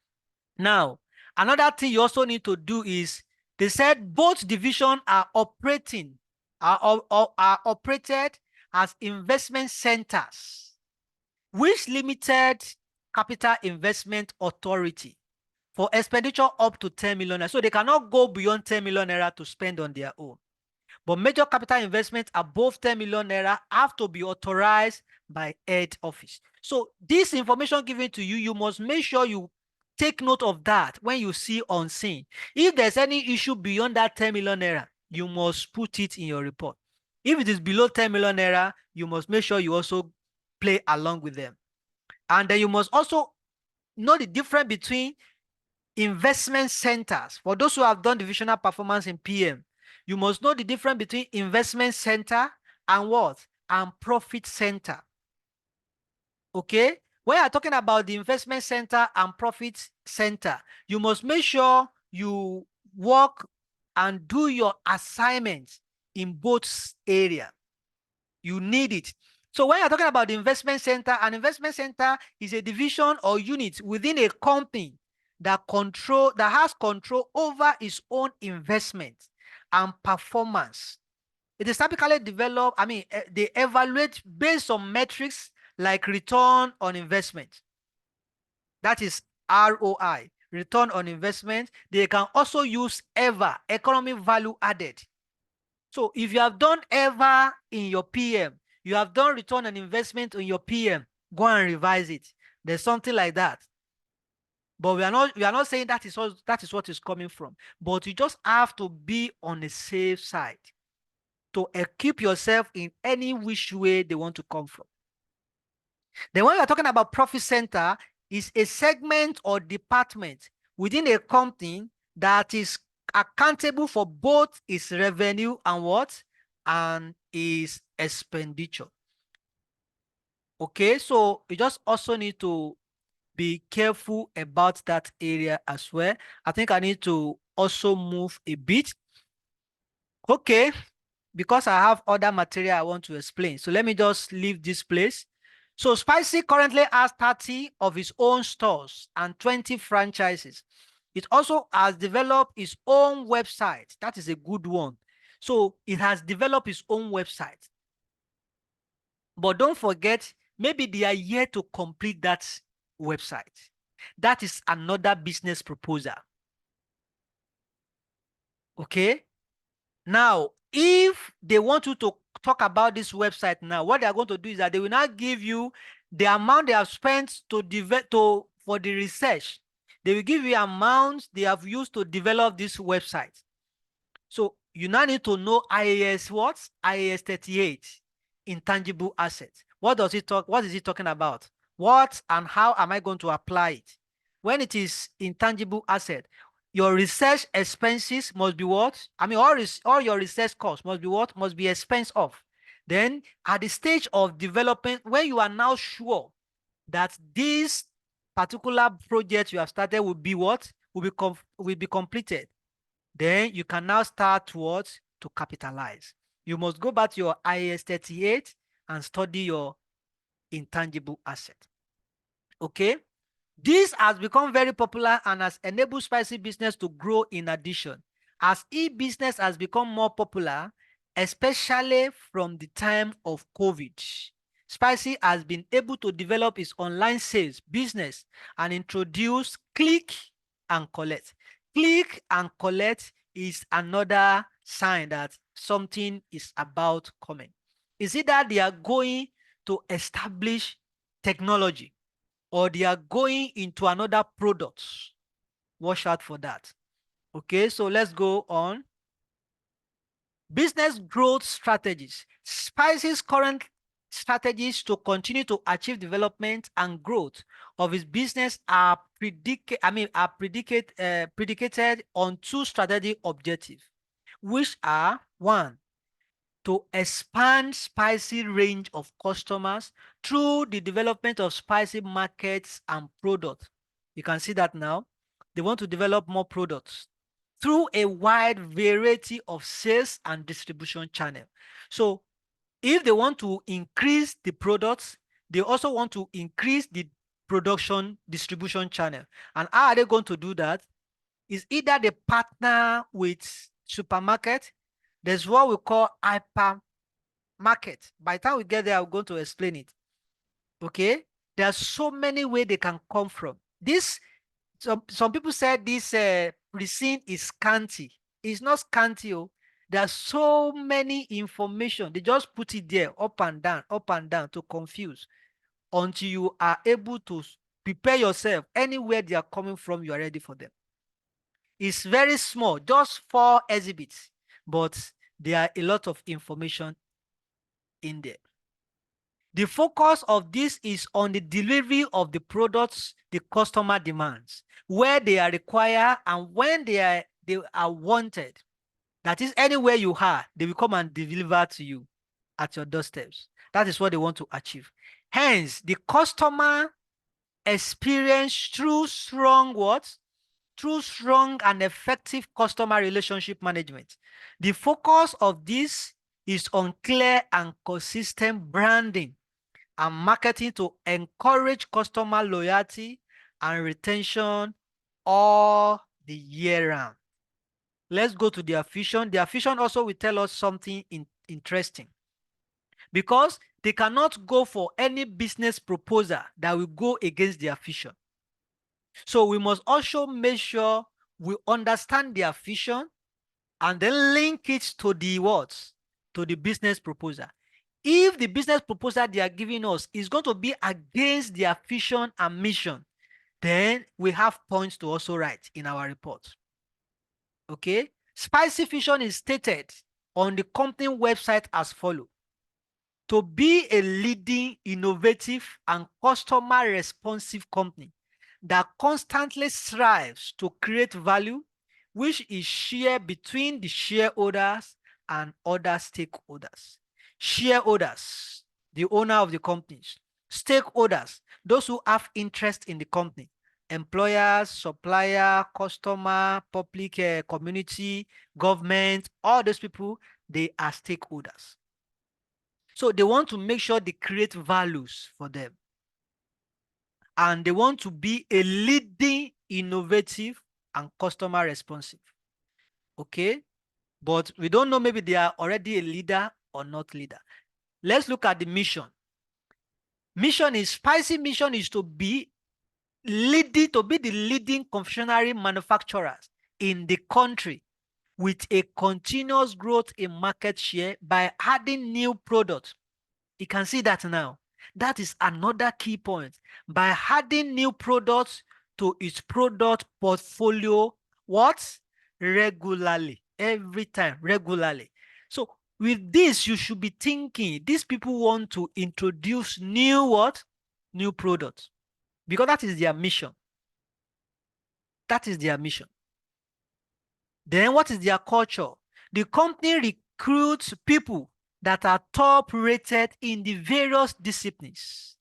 Now, another thing you also need to do is, they said both divisions are operating, are operated as investment centers, which limited capital investment authority for expenditure up to 10 million naira. So they cannot go beyond 10 million naira to spend on their own. But major capital investments above 10 million naira have to be authorized by head office. So this information given to you, you must make sure you take note of that when you see on scene. If there's any issue beyond that 10 million naira, you must put it in your report. If it is below 10 million naira, you must make sure you also play along with them. And then you must also know the difference between investment centers. For those who have done divisional performance in PM, you must know the difference between investment center and what? And profit center. Okay? When you're talking about the investment center and profit center, you must make sure you work and do your assignments in both areas. You need it. So when you're talking about the investment center, an investment center is a division or unit within a company that has control over its own investment and performance. It is typically developed, they evaluate based on metrics like return on investment. That is ROI, return on investment. They can also use EVA, economic value added. So if you have done EVA in your PM, you have done return on investment in your PM, go and revise it. There's something like that. But we are not saying that is what is coming from. But you just have to be on the safe side to equip yourself in any which way they want to come from. Then when we are talking about profit center, is a segment or department within a company that is accountable for both its revenue and what? And its expenditure. Okay, so you just also need to be careful about that area as well. I think I need to also move a bit. Okay, because I have other material I want to explain. So let me just leave this place. So Spicy currently has 30 of its own stores and 20 franchises. It also has developed its own website. That is a good one. So it has developed its own website. But don't forget, maybe they are yet to complete that website. That is another business proposal. Okay? Now, if they want you to talk about this website now, what they are going to do is that they will now give you the amount they have spent to develop for the research. They will give you amounts they have used to develop this website. So you now need to know IAS what? IAS 38, intangible assets. What does it talk? What is it talking about? What and how am I going to apply it? When it is intangible asset, your research expenses must be what? I mean, all your research costs must be what? Must be expense off. Then at the stage of development, when you are now sure that this particular project you have started will be what? Will be completed, then you can now start towards to capitalize. You must go back to your IAS 38 and study your intangible asset. Okay? This has become very popular and has enabled spicy business to grow in addition. As e-business has become more popular, especially from the time of COVID, Spicy has been able to develop its online sales business and introduce click and collect. Click and collect is another sign that something is about coming. Is it that they are going to establish technology or they are going into another product? Watch out for that. Okay, so let's go on. Business growth strategies. Spice's current strategies to continue to achieve development and growth of its business are predicated on two strategic objectives, which are: one, to expand spicy range of customers through the development of spicy markets and products. You can see that now. They want to develop more products through a wide variety of sales and distribution channels. So if they want to increase the products, they also want to increase the production distribution channel. And how are they going to do that? Is either they partner with supermarket. There's what we call hyper market. By the time we get there, I'm going to explain it. Okay? There are so many ways they can come from. This, some people said this resin is scanty. It's not scanty. Oh. There are so many information. They just put it there up and down to confuse until you are able to prepare yourself. Anywhere they are coming from, you are ready for them. It's very small, just 4 exhibits, but there are a lot of information in there. The focus of this is on the delivery of the products the customer demands, where they are required and when they are wanted. That is, anywhere you are, they will come and deliver to you at your doorsteps. That is what they want to achieve. Hence, the customer experience through strong what? Through strong and effective customer relationship management. The focus of this is on clear and consistent branding and marketing to encourage customer loyalty and retention all the year round. Let's go to their vision. Their vision also will tell us something interesting, because they cannot go for any business proposal that will go against their vision. So we must also make sure we understand their vision and then link it to the words, to the business proposal. If the business proposal they are giving us is going to be against their vision and mission, then we have points to also write in our report. Okay? Spicy vision is stated on the company website as follows: to be a leading, innovative, and customer responsive company that constantly strives to create value, which is shared between the shareholders and other stakeholders. Shareholders, the owner of the companies. Stakeholders, those who have interest in the company. Employers, supplier, customer, public community, government, all those people, they are stakeholders. So they want to make sure they create values for them. And they want to be a leading, innovative, and customer responsive. Okay? But we don't know, maybe they are already a leader or not leader. Let's look at the mission. Spicy mission is to be the leading confectionery manufacturers in the country with a continuous growth in market share by adding new products. You can see that now. That is another key point. By adding new products to its product portfolio, what? Regularly, every time, regularly. So with this, you should be thinking, these people want to introduce new what? New products. Because that is their mission. That is their mission. Then what is their culture? The company recruits people that are top rated in the various disciplines.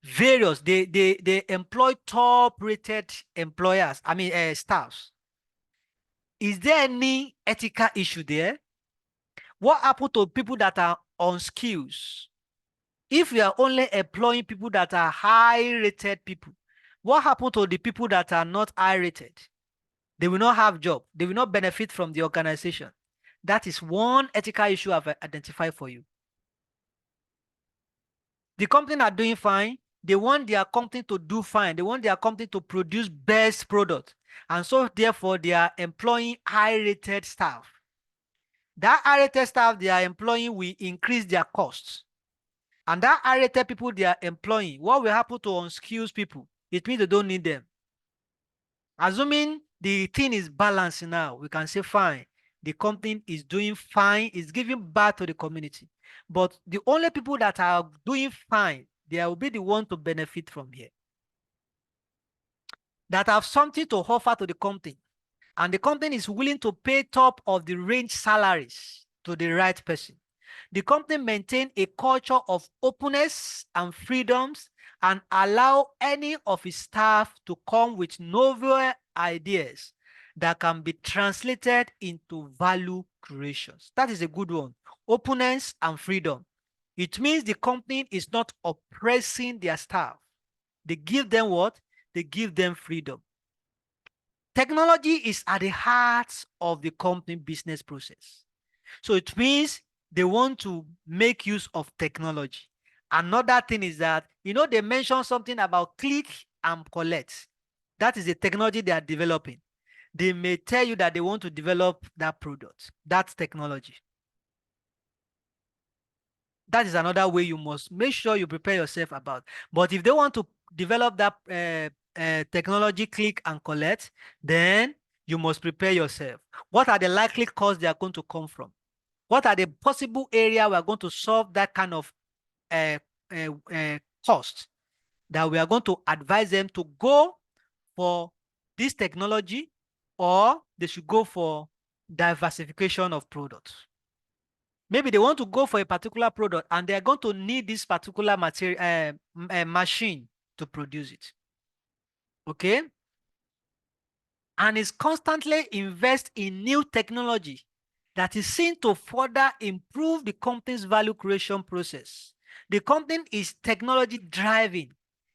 They employ top rated employers, staffs. Is there any ethical issue there? What happened to people that are on skills? If we are only employing people that are high rated people, what happened to the people that are not high rated? They will not have job. They will not benefit from the organization. That is one ethical issue I've identified for you. The company are doing fine. They want their company to do fine. They want their company to produce best product. And so therefore, they are employing high-rated staff. That high-rated staff they are employing will increase their costs. And that high-rated people they are employing, what will happen to unskilled people? It means they don't need them. Assuming the thing is balanced now, we can say fine. The company is doing fine, is giving back to the community. But the only people that are doing fine, they will be the one to benefit from here. That have something to offer to the company. And the company is willing to pay top of the range salaries to the right person. The company maintain a culture of openness and freedoms and allow any of its staff to come with novel ideas that can be translated into value creations. That is a good one. Openness and freedom. It means the company is not oppressing their staff. They give them what? They give them freedom. Technology is at the heart of the company business process. So it means they want to make use of technology. Another thing is that, they mentioned something about click and collect. That is the technology they are developing. They may tell you that they want to develop that product. That's technology. That is another way you must make sure you prepare yourself about. But if they want to develop that technology, click and collect, then you must prepare yourself. What are the likely costs they are going to come from? What are the possible areas we are going to solve that kind of uh, cost that we are going to advise them to go for this technology, or they should go for diversification of products? Maybe they want to go for a particular product and they are going to need this particular material machine to produce it. Okay? And is constantly invest in new technology that is seen to further improve the company's value creation process. The company is technology driving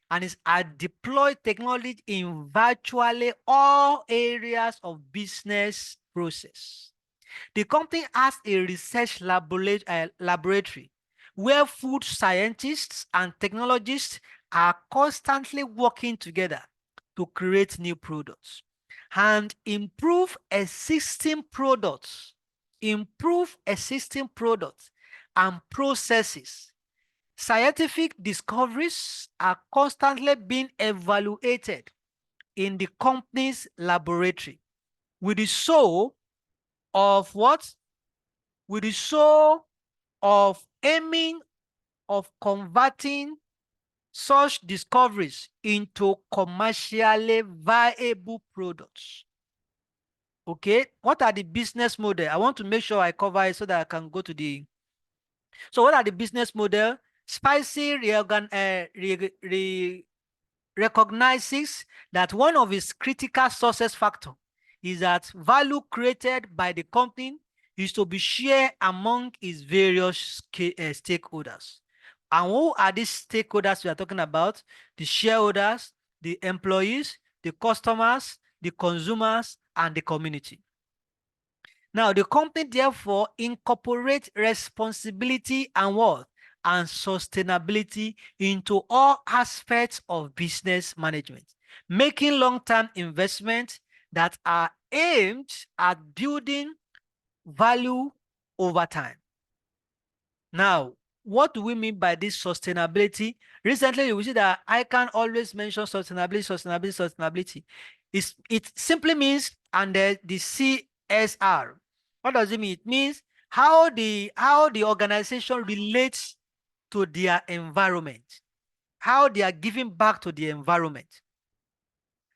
and is deploy technology in virtually all areas of business process. The company has a research laboratory where food scientists and technologists are constantly working together to create new products and improve existing products and processes. Scientific discoveries are constantly being evaluated in the company's laboratory with the soul of what? With the soul of aiming of converting such discoveries into commercially viable products. Okay, what are the business model? I want to make sure I cover it so that I can go to the. So what are the business model? Spicy recognizes that one of its critical success factor is that value created by the company is to be shared among its various stakeholders. And who are these stakeholders we are talking about? The shareholders, the employees, the customers, the consumers, and the community. Now, the company therefore incorporates responsibility and what? And sustainability into all aspects of business management, making long-term investments that are aimed at building value over time. Now, what do we mean by this sustainability? Recently, you will see that I can always mention sustainability. It simply means under the CSR. What does it mean? It means how the organization relates to their environment, how they are giving back to the environment.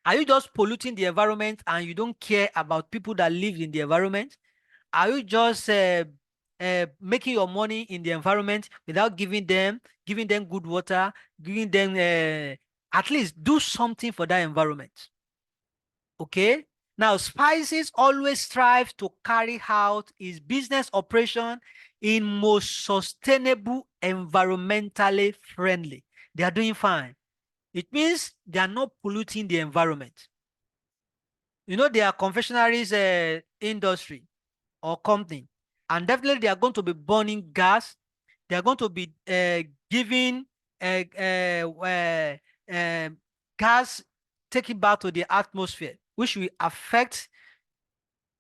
Are you just polluting the environment and you don't care about people that live in the environment? Are you just making your money in the environment without giving them good water, giving them at least do something for that environment? Okay. Now, Spices always strive to carry out its business operation in most sustainable, environmentally friendly. They are doing fine. It means they are not polluting the environment. You know, they are confectionaries industry or company, and definitely they are going to be burning gas. They are going to be giving uh, uh, uh, uh, gas taken back to the atmosphere, which will affect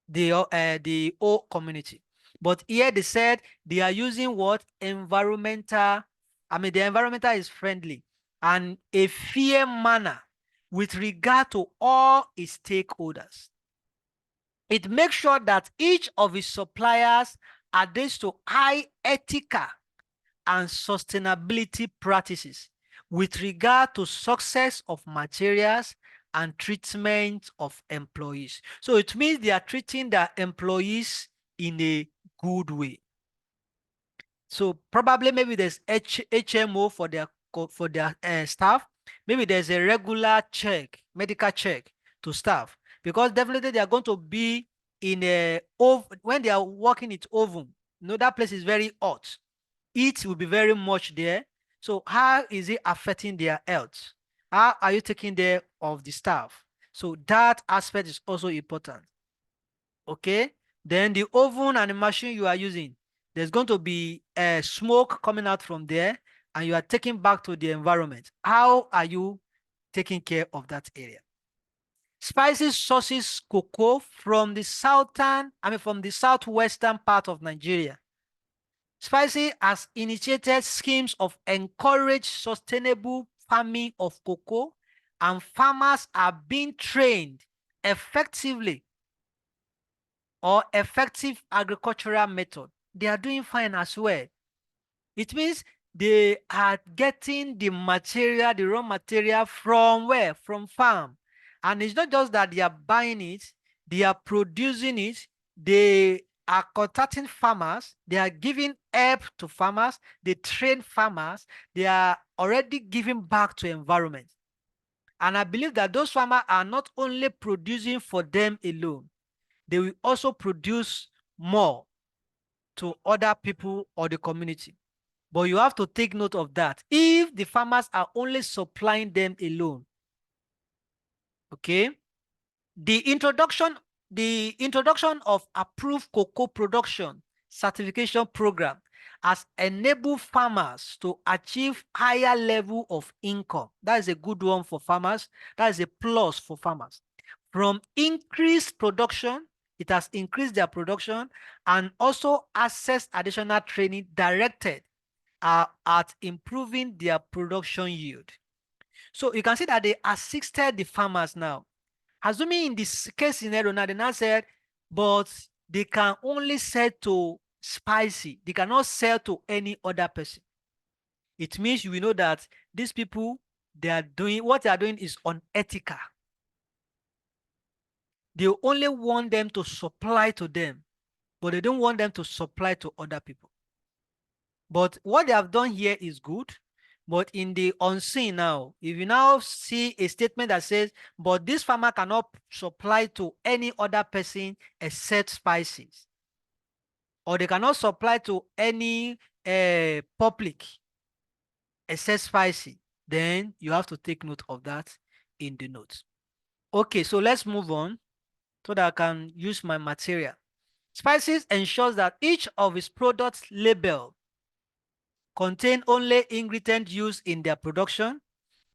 the whole community. But here they said they are using what environmental. I mean, the environmental is friendly and a fair manner with regard to all its stakeholders. It makes sure that each of its suppliers adheres to high ethical and sustainability practices with regard to success of materials and treatment of employees. So it means they are treating their employees in a good way. So probably maybe there's HMO for their staff. Maybe there's a regular check, medical check to staff, because definitely they are going to be in a oven when they are working in oven. You know, that place is very hot. Heat will be very much there. So how is it affecting their health? How are you taking care of the staff? So that aspect is also important. Okay. Then the oven and the machine you are using, there's going to be smoke coming out from there, and you are taking back to the environment. How are you taking care of that area? Spices sources cocoa from the southwestern part of Nigeria. Spicy has initiated schemes of encourage sustainable farming of cocoa, and farmers are being trained effectively or effective agricultural method. They are doing fine as well. It means they are getting the material, the raw material from where? From farm. And it's not just that they are buying it, they are producing it, they are contacting farmers, they are giving help to farmers, they train farmers, they are already giving back to environment. And I believe that those farmers are not only producing for them alone, they will also produce more to other people or the community. But you have to take note of that. If the farmers are only supplying them alone, okay, the introduction the introduction of approved cocoa production certification program has enabled farmers to achieve higher level of income. That is a good one for farmers. That is a plus for farmers. From increased production, it has increased their production and also access additional training directed at improving their production yield. So you can see that they assisted the farmers now. Assuming in this case scenario now, they now said, but they can only sell to Spicy. They cannot sell to any other person. It means you will know that these people, what they are doing is unethical. They only want them to supply to them, but they don't want them to supply to other people. But what they have done here is good. But in the unseen now, if you now see a statement that says, but this farmer cannot supply to any other person except Spices, or they cannot supply to any public except Spicy, then you have to take note of that in the notes. Okay, so let's move on so that I can use my material. Spices ensures that each of its products label contain only ingredients used in their production,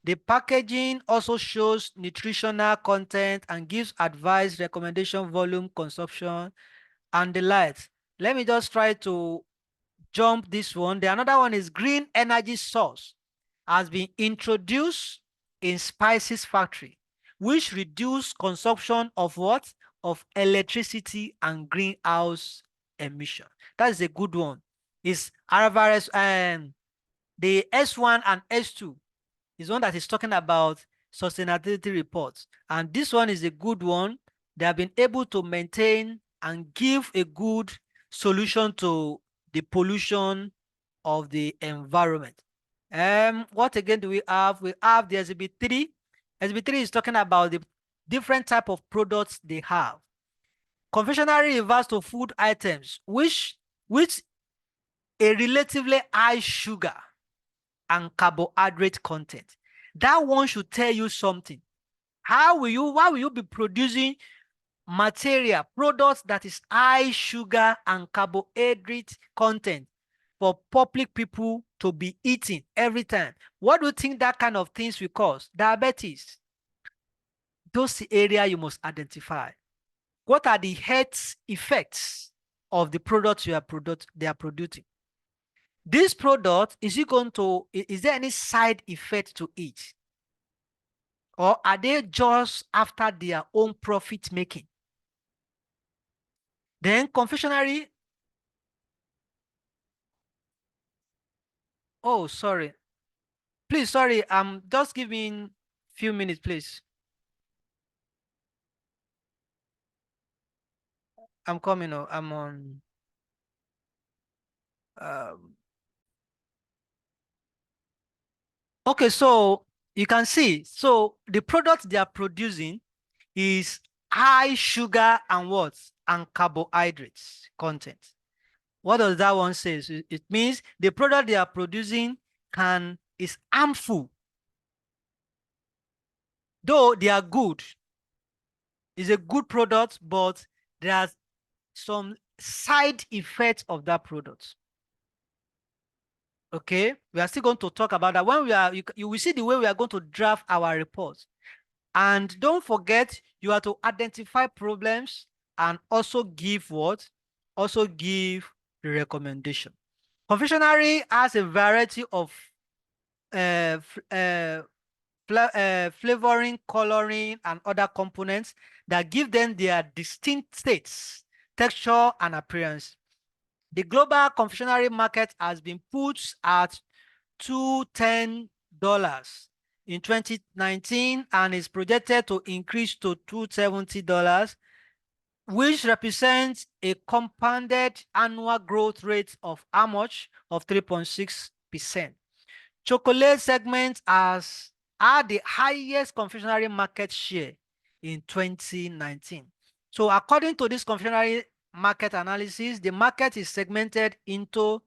The packaging also shows nutritional content and gives advice, recommendation, volume, consumption, and the likes. Let me just try to jump this one. The another one is green energy source has been introduced in spices factory, which reduce consumption of what? Of electricity and greenhouse emission. That is a good one. Is Alvarez and the S1 and S2 is one that is talking about sustainability reports. And this one is a good one. They have been able to maintain and give a good solution to the pollution of the environment. What again do we have? We have the exhibit 3. Exhibit 3 is talking about the different type of products they have. Confectionery refers to food items which a relatively high sugar and carbohydrate content. That one should tell you something. Why will you be producing material, products that is high sugar and carbohydrate content for public people to be eating every time? What do you think that kind of things will cause? Diabetes. Those areas you must identify. What are the health effects of the products they are producing? This product, is there any side effect to it? Or are they just after their own profit making? Then confectionery. Oh, sorry. Please, sorry. Just give me few minutes, please. I'm coming. I'm on. Um, okay, so you can see. So the product they are producing is high sugar and what? And carbohydrates content. What does that one say? So it means the product they are producing is harmful. Though they are good, it's a good product, but there's some side effects of that product. Okay, we are still going to talk about that when you will see the way we are going to draft our report. And don't forget, you are to identify problems and also give what? Also give the recommendation. Confectionery has a variety of uh, flavoring, coloring, and other components that give them their distinct states, texture, and appearance. The global confectionery market has been put at $210 in 2019 and is projected to increase to $270, which represents a compounded annual growth rate of how much? Of 3.6%. Chocolate segment had the highest confectionery market share in 2019. So according to this confectionery market analysis, the market is segmented into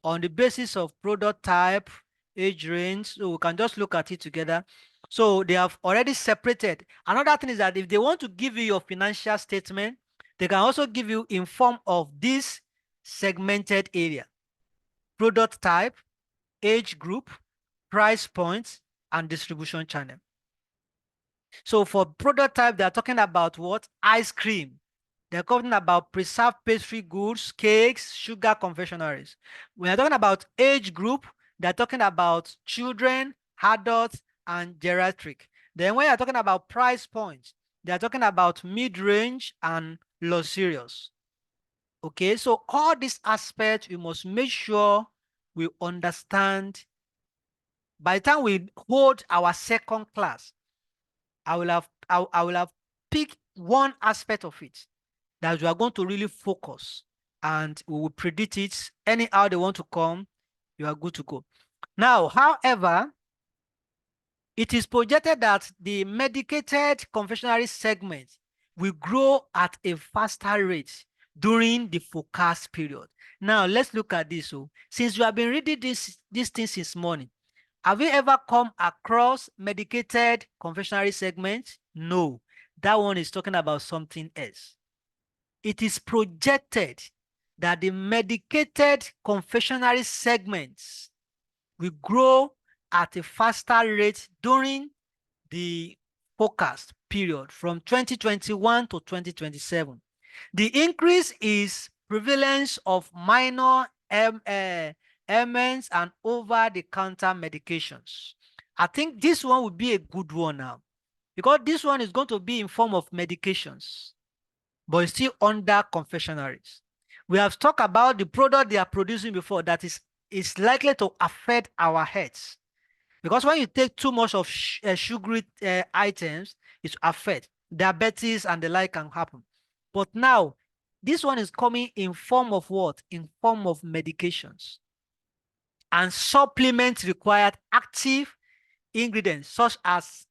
on the basis of product type, age range. So we can just look at it together. So they have already separated. Another thing is that if they want to give you your financial statement, they can also give you in form of this segmented area: product type, age group, price points, and distribution channel. So for product type, they're talking about what? Ice cream. They're talking about preserved pastry goods, cakes, sugar confectionaries. When they're talking about age group, they're talking about children, adults, and geriatric. Then when you're talking about price points, they're talking about mid-range and luxurious. Okay, so all these aspects, we must make sure we understand. By the time we hold our second class, I will have picked one aspect of it that we are going to really focus, and we will predict it. Anyhow they want to come, you are good to go. Now, however, it is projected that the medicated confectionery segment will grow at a faster rate during the forecast period. Now, let's look at this. So, since you have been reading this thing since morning, have you ever come across medicated confectionery segment? No, that one is talking about something else. It is projected that the medicated confectionery segments will grow at a faster rate during the forecast period from 2021 to 2027. The increase is prevalence of minor ailments and over-the-counter medications. I think this one would be a good one now, because this one is going to be in form of medications, but it's still under confectionaries. We have talked about the product they are producing before that is likely to affect our health. Because when you take too much of sugary items, it affects diabetes and the like can happen. But now, this one is coming in form of what? In form of medications. And supplements required active ingredients such as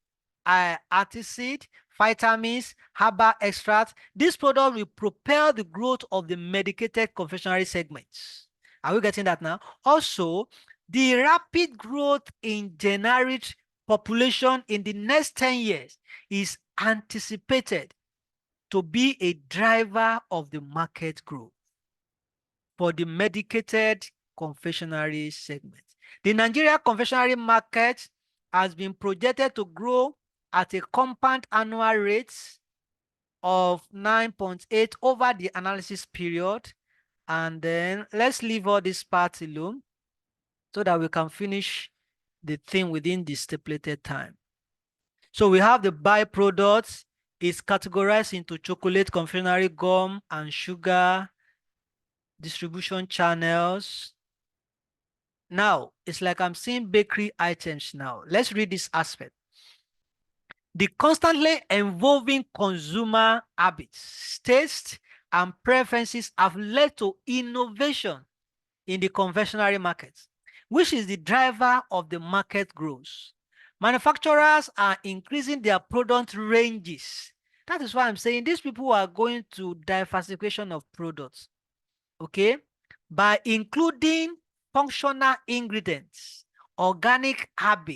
antacid, vitamins, herbal extracts. This product will propel the growth of the medicated confectionery segments. Are we getting that now? Also, the rapid growth in generic population in the next 10 years is anticipated to be a driver of the market growth for the medicated confectionery segment. The Nigeria confectionery market has been projected to grow at a compound annual rate of 9.8 over the analysis period. And then let's leave all this part alone so that we can finish the thing within the stipulated time. So we have the byproducts. It's categorized into chocolate, confectionery, gum, and sugar distribution channels. Now, it's like I'm seeing bakery items now. Let's read this aspect. The constantly evolving consumer habits, tastes, and preferences have led to innovation in the confectionery market, which is the driver of the market growth. Manufacturers are increasing their product ranges. That is why I'm saying these people are going to diversification of products, okay, by including functional ingredients, organic herb,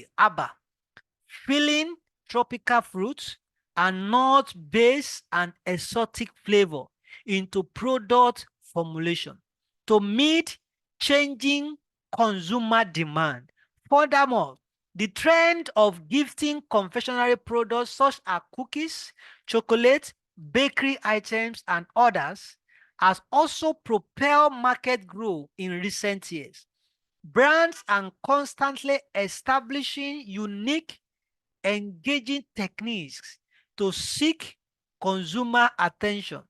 filling tropical fruits, and nut-based and exotic flavor into product formulation to meet changing consumer demand. Furthermore, the trend of gifting confectionery products such as cookies, chocolate, bakery items, and others has also propelled market growth in recent years. Brands are constantly establishing unique, engaging techniques to seek consumer attention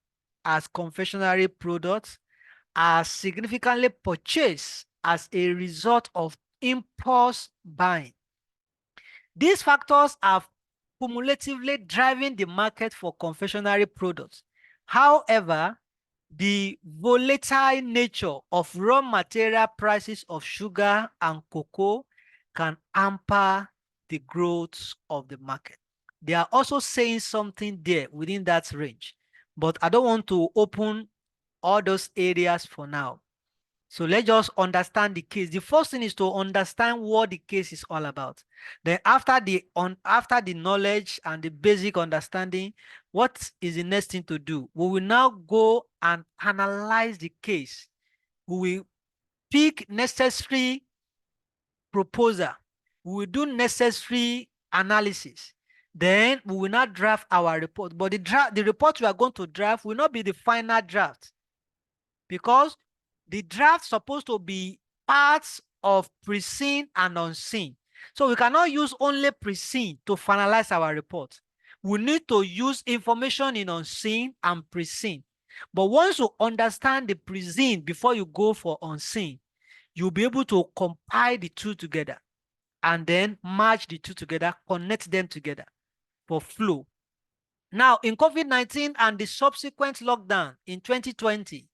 as confectionery products are significantly purchased as a result of impulse buying. These factors are cumulatively driving the market for confectionery products. However, the volatile nature of raw material prices of sugar and cocoa can hamper the growth of the market. They are also saying something there within that range, but I don't want to open all those areas for now. So let's just understand the case. The first thing is to understand what the case is all about. Then after the knowledge and the basic understanding, what is the next thing to do? We will now go and analyze the case. We will pick necessary proposal. We will do necessary analysis. Then we will not draft our report. But the report we are going to draft will not be the final draft, because the draft is supposed to be parts of pre-seen and unseen. So we cannot use only pre-seen to finalize our report. We need to use information in unseen and pre-seen. But once you understand the pre-seen before you go for unseen, you'll be able to compile the two together and then merge the two together, connect them together for flow. Now, in COVID-19 and the subsequent lockdown in 2020,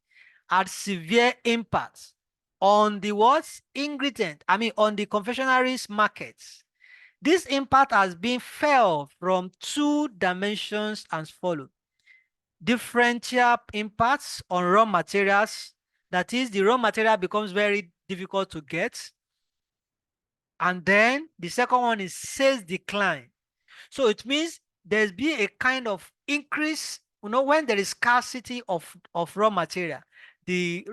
had severe impacts on the on the confectionaries markets. This impact has been felt from two dimensions as follows. Differential impacts on raw materials, that is, the raw material becomes very difficult to get. And then the second one is sales decline. So it means there's been a kind of increase, when there is scarcity of raw material, the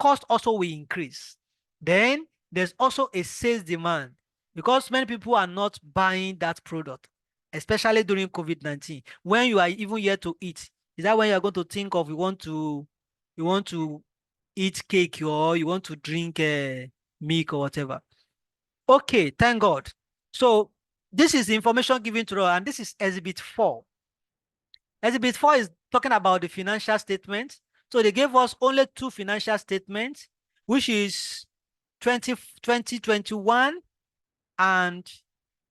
cost also will increase. Then there's also a sales demand. because many people are not buying that product, especially during COVID-19. When you are even here to eat, is that when you are going to think of you want to eat cake or you want to drink milk or whatever? Okay, thank God. So this is the information given to us, and this is Exhibit 4. Exhibit 4 is talking about the financial statement. So they gave us only two financial statements, which is 2021 and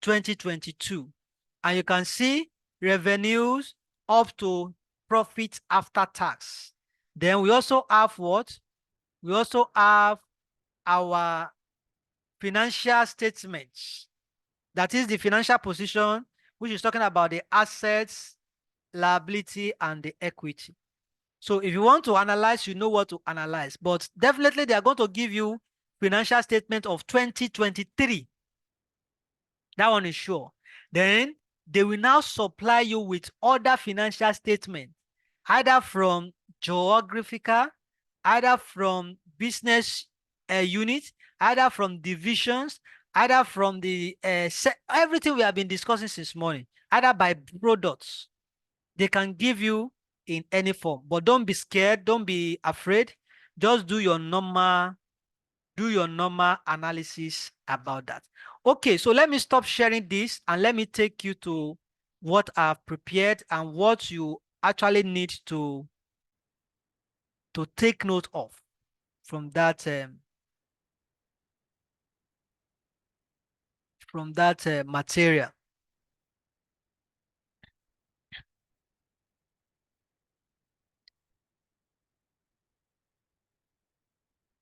2022. And you can see revenues up to profit after tax. Then we also have what? We also have our financial statements. That is the financial position, which is talking about the assets, liability, and the equity. So if you want to analyze, you know what to analyze. But definitely they are going to give you financial statement of 2023. That one is sure. Then they will now supply you with other financial statements, either from geographical, either from business units, either from divisions, either from the everything we have been discussing since morning, either by products. They can give you in any form, but don't be scared, don't be afraid. Just do your normal analysis about that. Okay, so let me stop sharing this and let me take you to what I've prepared and what you actually need to take note of from that material.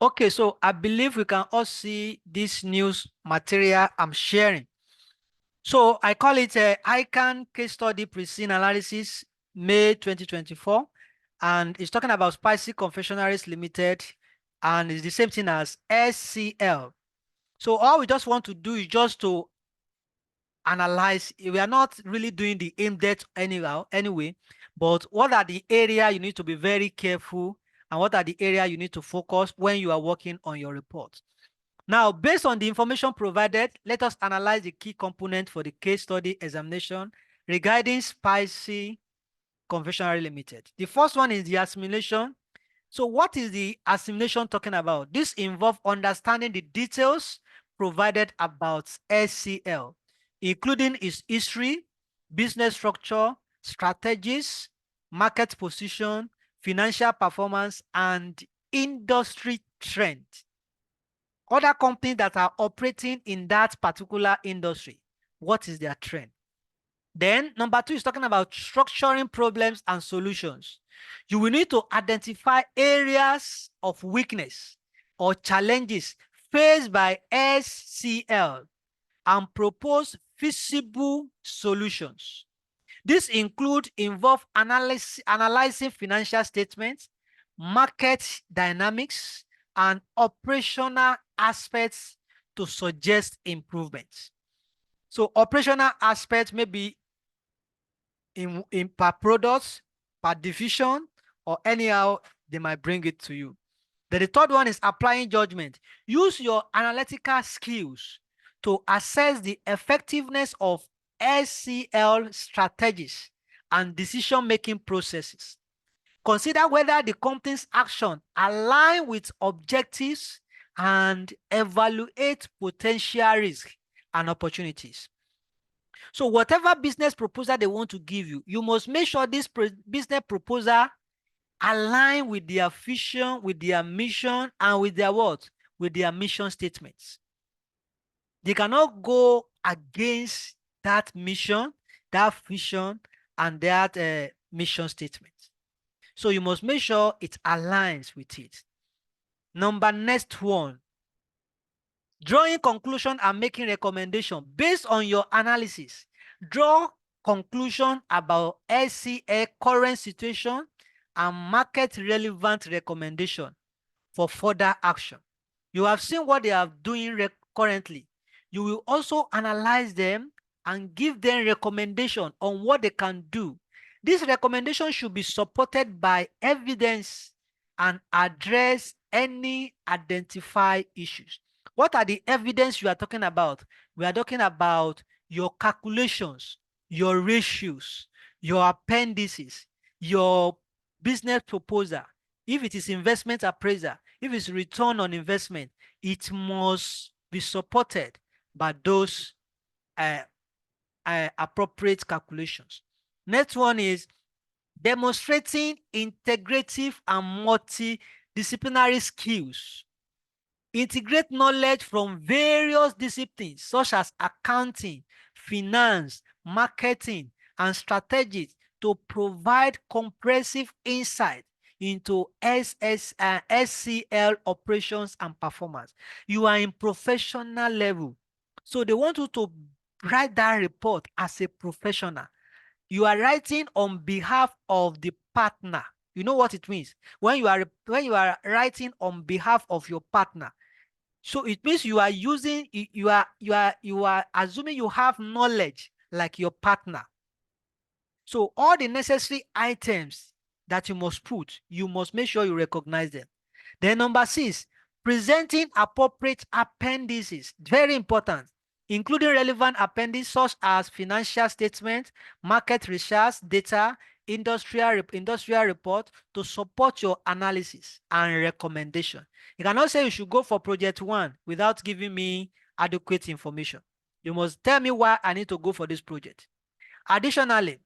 Okay, so I believe we can all see this news material I'm sharing. So I call it a Ican case study pre-scene analysis, May 2024. And it's talking about Spicy Confectionaries Limited. And it's the same thing as SCL. So all we just want to do is just to analyze. We are not really doing the in-depth anyhow, anyway. But what are the area you need to be very careful, and what are the area you need to focus when you are working on your report? Now, based on the information provided, let us analyze the key component for the case study examination regarding Spicy Confectionery Limited. The first one is the assimilation. So what is the assimilation talking about? This involves understanding the details provided about SCL, including its history, business structure, strategies, market position, financial performance, and industry trend. Other companies that are operating in that particular industry, what is their trend? Then number two is talking about structuring problems and solutions. You will need to identify areas of weakness or challenges faced by SCL and propose feasible solutions. This involve analyzing financial statements, market dynamics, and operational aspects to suggest improvements. So operational aspects may be in per products, per division, or anyhow they might bring it to you. Then the third one is applying judgment. Use your analytical skills to assess the effectiveness of SCL strategies and decision-making processes. Consider whether the company's action align with objectives and evaluate potential risks and opportunities. So whatever business proposal they want to give you, you must make sure this business proposal align with their vision, with their mission, and with their what? With their mission statements. They cannot go against that mission, that vision, and that mission statement. So you must make sure it aligns with it. Next one, drawing conclusion and making recommendation based on your analysis. Draw conclusion about SCA current situation and market relevant recommendation for further action. You have seen what they are doing currently. You will also analyze them and give them recommendation on what they can do. This recommendation should be supported by evidence and address any identified issues. What are the evidence you are talking about? We are talking about your calculations, your ratios, your appendices, your business proposal. If it is investment appraiser, if it's return on investment, it must be supported by those uh, appropriate calculations. Next one is demonstrating integrative and multidisciplinary skills. Integrate knowledge from various disciplines such as accounting, finance, marketing, and strategies to provide comprehensive insight into SCL operations and performance. You are in professional level. So they want you to write that report as a professional. You are writing on behalf of the partner. You know what it means? When you are writing on behalf of your partner, so it means you are using, you are assuming you have knowledge like your partner. So all the necessary items that you must put, you must make sure you recognize them. Then number 6, presenting appropriate appendices. Very important. Including relevant appendices such as financial statements, market research data, industrial report to support your analysis and recommendation. You cannot say you should go for project 1 without giving me adequate information. You must tell me why I need to go for this project. Additionally,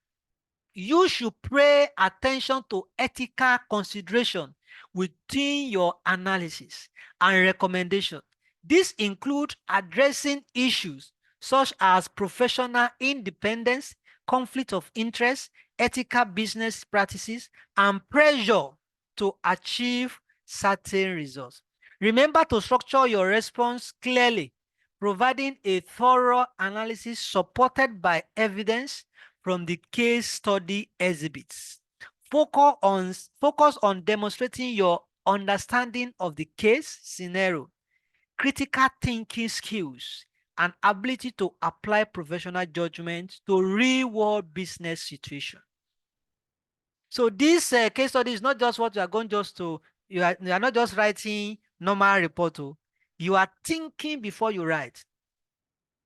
you should pay attention to ethical consideration within your analysis and recommendation. This includes addressing issues such as professional independence, conflict of interest, ethical business practices, and pressure to achieve certain results. Remember to structure your response clearly, providing a thorough analysis supported by evidence from the case study exhibits. Focus on demonstrating your understanding of the case scenario, critical thinking skills, and ability to apply professional judgment to real-world business situation. So this case study is not just what you are going just to, you are not just writing normal report. You are thinking before you write.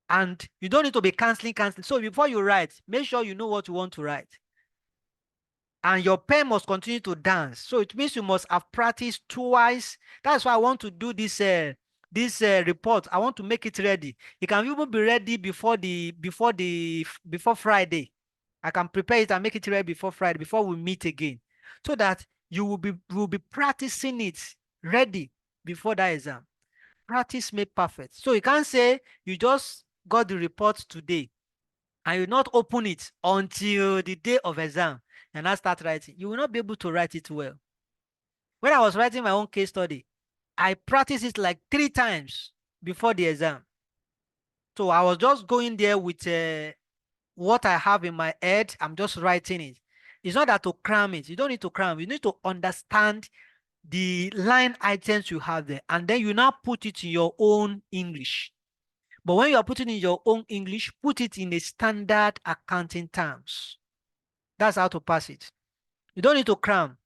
And you don't need to be canceling. So before you write, make sure you know what you want to write. And your pen must continue to dance. So it means you must have practiced twice. That's why I want to do this report. I want to make it ready. It can even be ready before Friday. I can prepare it and make it ready before Friday, before we meet again, so that you will be practicing it ready before that exam. Practice make perfect. So you can't say you just got the report today and you not open it until the day of exam and I start writing. You will not be able to write it well. When I was writing my own case study, I practiced it like 3 times before the exam. So I was just going there with what I have in my head. I'm just writing it. It's not that to cram it. You don't need to cram. You need to understand the line items you have there. And then you now put it in your own English. But when you are putting in your own English, put it in a standard accounting terms. That's how to pass it. You don't need to cram,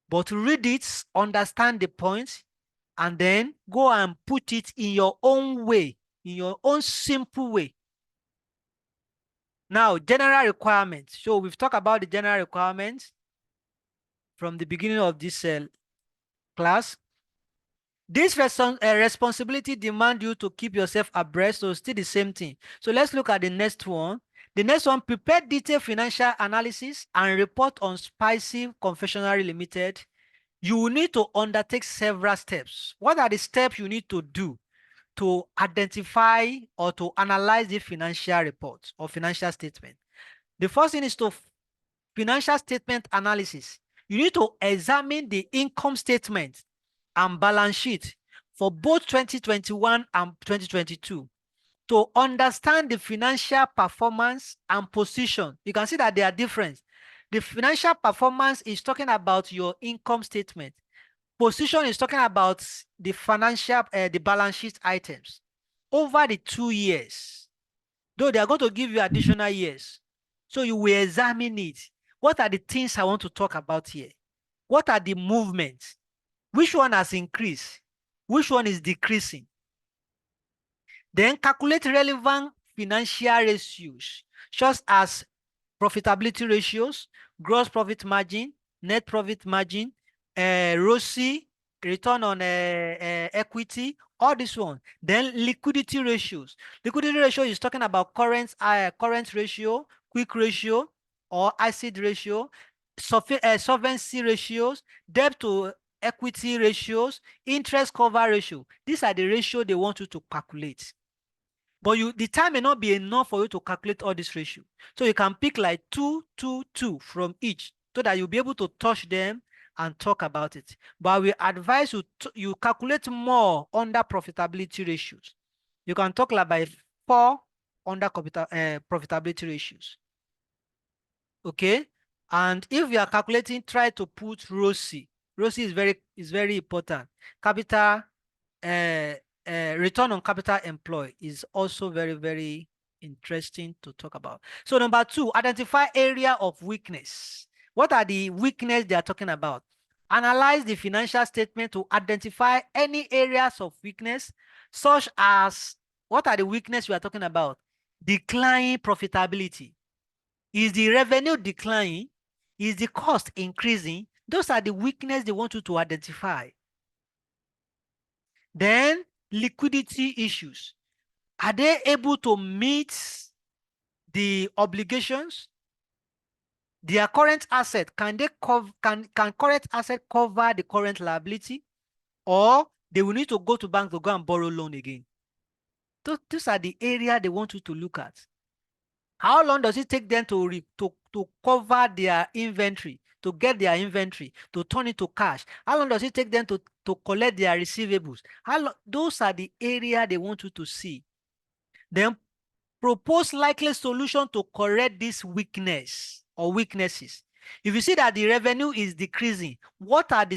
but read it, understand the points, and then go and put it in your own way, in your own simple way. Now, general requirements. So we've talked about the general requirements from the beginning of this class. This responsibility demand you to keep yourself abreast, so still the same thing. So let's look at the next one. The next one, prepare detailed financial analysis and report on Spicy Confectionery Limited. You will need to undertake several steps. What are the steps you need to do to identify or to analyze the financial report or financial statement? The first thing is to financial statement analysis. You need to examine the income statement and balance sheet for both 2021 and 2022 to understand the financial performance and position. You can see that they are different. The financial performance is talking about your income statement. Position is talking about the financial, the balance sheet items over the 2 years. Though they are going to give you additional years. So you will examine it. What are the things I want to talk about here? What are the movements? Which one has increased? Which one is decreasing? Then calculate relevant financial ratios, such as profitability ratios, gross profit margin, net profit margin, ROCE, return on equity, all this one. Then liquidity ratios. Liquidity ratio is talking about current ratio, quick ratio, or acid ratio, solvency ratios, debt to equity ratios, interest cover ratio. These are the ratio they want you to calculate. But the time may not be enough for you to calculate all this ratio. So you can pick like 2, 2, 2 from each so that you'll be able to touch them and talk about it. But we advise you calculate more under profitability ratios. You can talk like by 4 under profitability ratios. Okay. And if you are calculating, try to put ROCE. ROCE is very important. Capital return on capital employed is also very interesting to talk about. So number 2, identify area of weakness. What are the weakness they are talking about? Analyze the financial statement to identify any areas of weakness, such as, what are the weakness we are talking about? Declining profitability. Is the revenue declining? Is the cost increasing? Those are the weakness they want you to identify. Then liquidity issues. Are they able to meet the obligations? Their current asset, can current asset cover the current liability? Or they will need to go to bank to go and borrow loan again? Those are the area they want you to look at. How long does it take them to cover their inventory, to get their inventory, to turn it to cash? How long does it take them to collect their receivables? Those are the area they want you to see. Then propose likely solution to correct this weakness or weaknesses. If you see that the revenue is decreasing, what are the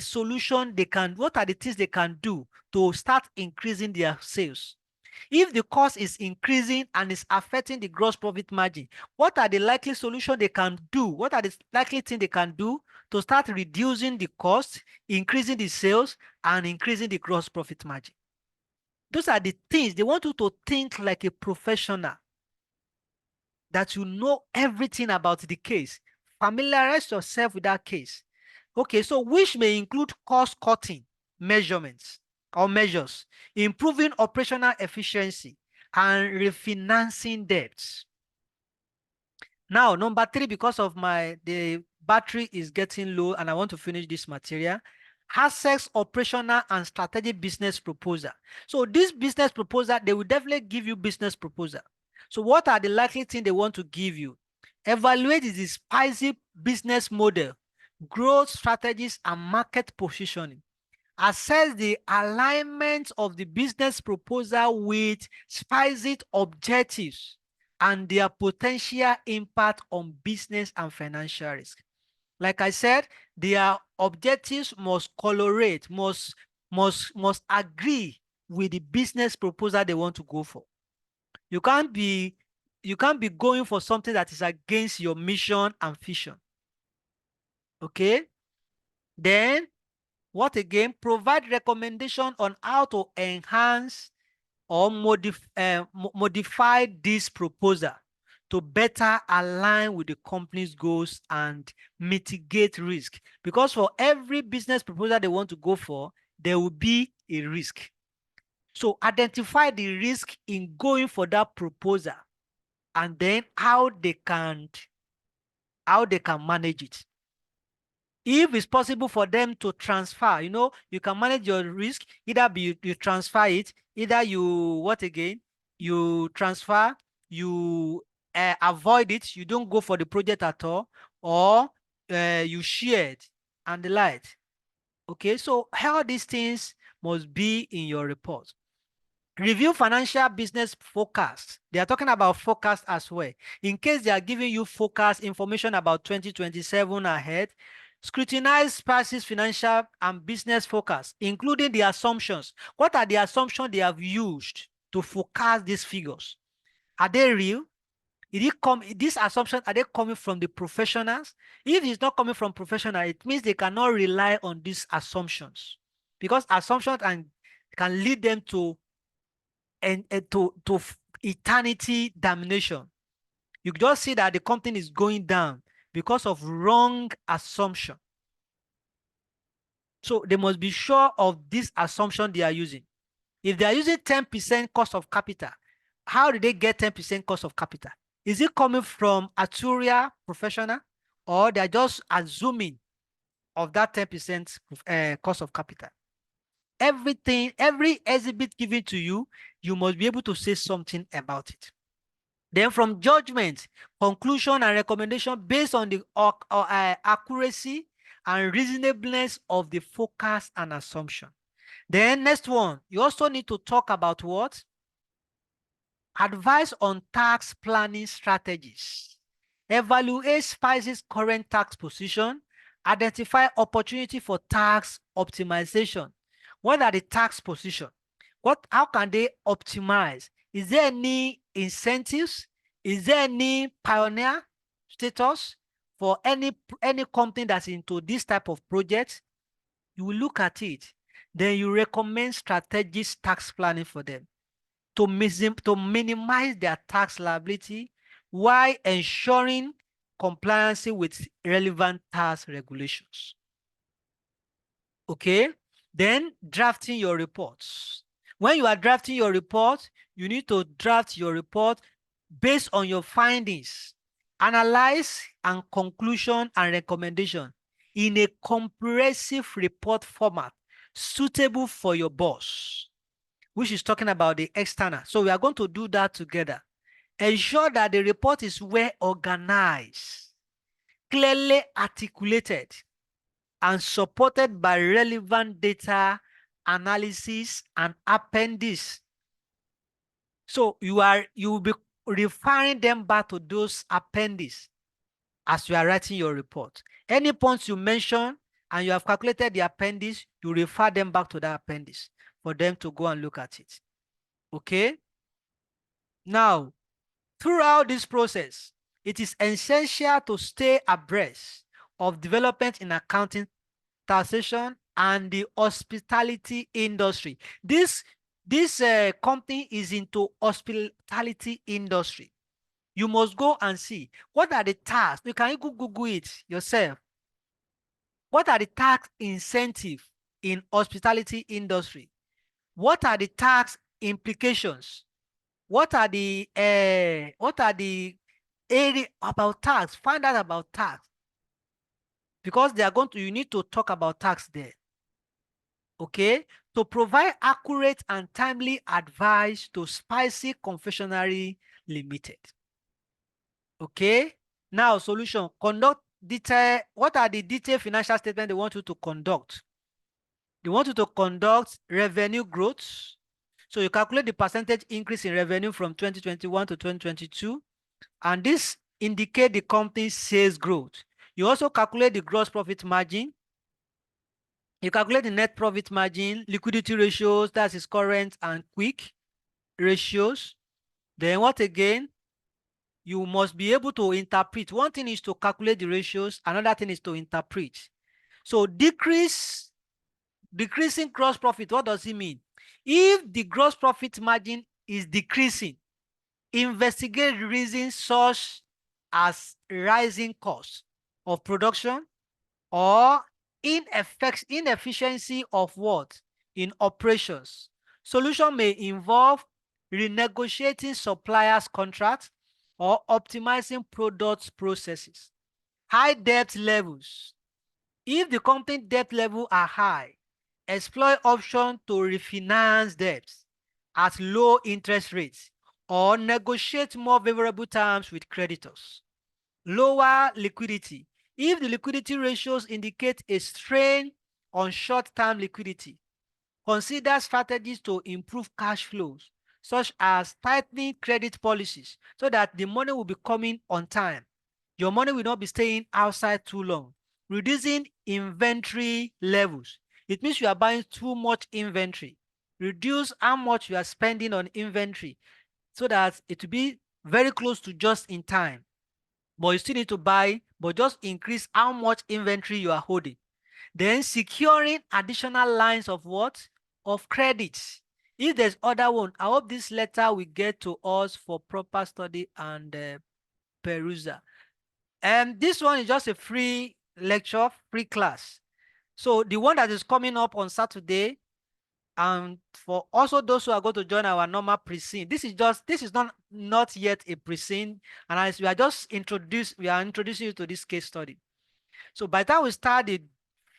what are the things they can do to start increasing their sales? If the cost is increasing and is affecting the gross profit margin, what are the likely solutions they can do? What are the likely things they can do to start reducing the cost, increasing the sales, and increasing the gross profit margin? Those are the things they want you to think like a professional, that you know everything about the case. Familiarize yourself with that case. Okay, so which may include cost-cutting measurements or measures, improving operational efficiency, and refinancing debts. Now, number 3, because of the battery is getting low and I want to finish this material, assess operational and strategic business proposal. So this business proposal, they will definitely give you business proposal. So what are the likely things they want to give you? Evaluate the spicy business model, growth strategies, and market positioning. Assess the alignment of the business proposal with spicy objectives and their potential impact on business and financial risk. Like I said, their objectives must correlate, must agree with the business proposal they want to go for. You can't be going for something that is against your mission and vision. Okay? Then, what again? Provide recommendation on how to enhance or modify this proposal to better align with the company's goals and mitigate risk. Because for every business proposal they want to go for, there will be a risk. So identify the risk in going for that proposal and then how they can manage it. If it's possible for them to transfer, you can manage your risk, either you transfer it, either you transfer, you avoid it, you don't go for the project at all, or you share it and the like. Okay, so all these things must be in your report. Review financial business forecast. They are talking about forecast as well. In case they are giving you forecast information about 2027 ahead, scrutinize Spice's financial and business forecast, including the assumptions. What are the assumptions they have used to forecast these figures? Are they real? These assumptions, are they coming from the professionals? If it's not coming from professionals, it means they cannot rely on these assumptions, because assumptions can lead them to to eternity damnation. You just see that the company is going down because of wrong assumption. So they must be sure of this assumption they are using. If they are using 10% cost of capital, how did they get 10% cost of capital? Is it coming from actuarial professional, or they are just assuming of that 10% cost of capital? Everything, every exhibit given to you, you must be able to say something about it. Then from judgment, conclusion, and recommendation based on the accuracy and reasonableness of the focus and assumption. Then next one, you also need to talk about what? Advice on tax planning strategies. Evaluate Spice's current tax position. Identify opportunity for tax optimization. What are the tax position? How can they optimize? Is there any incentives? Is there any pioneer status for any company that's into this type of project? You will look at it. Then you recommend strategic tax planning for them to minimize their tax liability while ensuring compliance with relevant tax regulations. Okay? Then drafting your reports. When you are drafting your report, you need to draft your report based on your findings, analyze and conclusion and recommendation in a comprehensive report format suitable for your boss, which is talking about the external. So we are going to do that together. Ensure that the report is well organized, clearly articulated, and supported by relevant data, analysis, and appendices. So you will be referring them back to those appendices as you are writing your report. Any points you mention and you have calculated the appendix, you refer them back to that appendix for them to go and look at it. Okay? Now, throughout this process, it is essential to stay abreast of development in accounting, taxation, and the hospitality industry. This company is into hospitality industry. You must go and see what are the tax. You can Google it yourself. What are the tax incentives in hospitality industry? What are the tax implications? What are the area about tax? Find out about tax, because they are going to, you need to talk about tax there. Okay, to provide accurate and timely advice to Spicy Confectionery Limited. Okay, now solution: conduct detail. What are the detailed financial statements they want you to conduct? They want you to conduct revenue growth. So you calculate the percentage increase in revenue from 2021 to 2022, and this indicate the company's sales growth. You also calculate the gross profit margin. You calculate the net profit margin, liquidity ratios, that is current and quick ratios. Then what again? You must be able to interpret. One thing is to calculate the ratios, another thing is to interpret. So decreasing gross profit, what does it mean? If the gross profit margin is decreasing, investigate reasons such as rising costs of production or inefficiency of what? In operations. Solution may involve renegotiating suppliers' contracts or optimizing product processes. High debt levels. If the company debt level are high, explore option to refinance debts at low interest rates or negotiate more favorable terms with creditors. Lower liquidity. If the liquidity ratios indicate a strain on short-term liquidity, consider strategies to improve cash flows, such as tightening credit policies so that the money will be coming on time. Your money will not be staying outside too long. Reducing inventory levels. It means you are buying too much inventory. Reduce how much you are spending on inventory so that it will be very close to just in time. But you still need to buy, but just increase how much inventory you are holding. Then securing additional lines of what? Of credit. If there's other one, I hope this letter will get to us for proper study and perusal. And this one is just a free lecture, free class. So the one that is coming up on Saturday, and for also those who are going to join our normal pre-scene, this is not yet a pre-scene, and as we are introducing you to this case study. So by the time we start the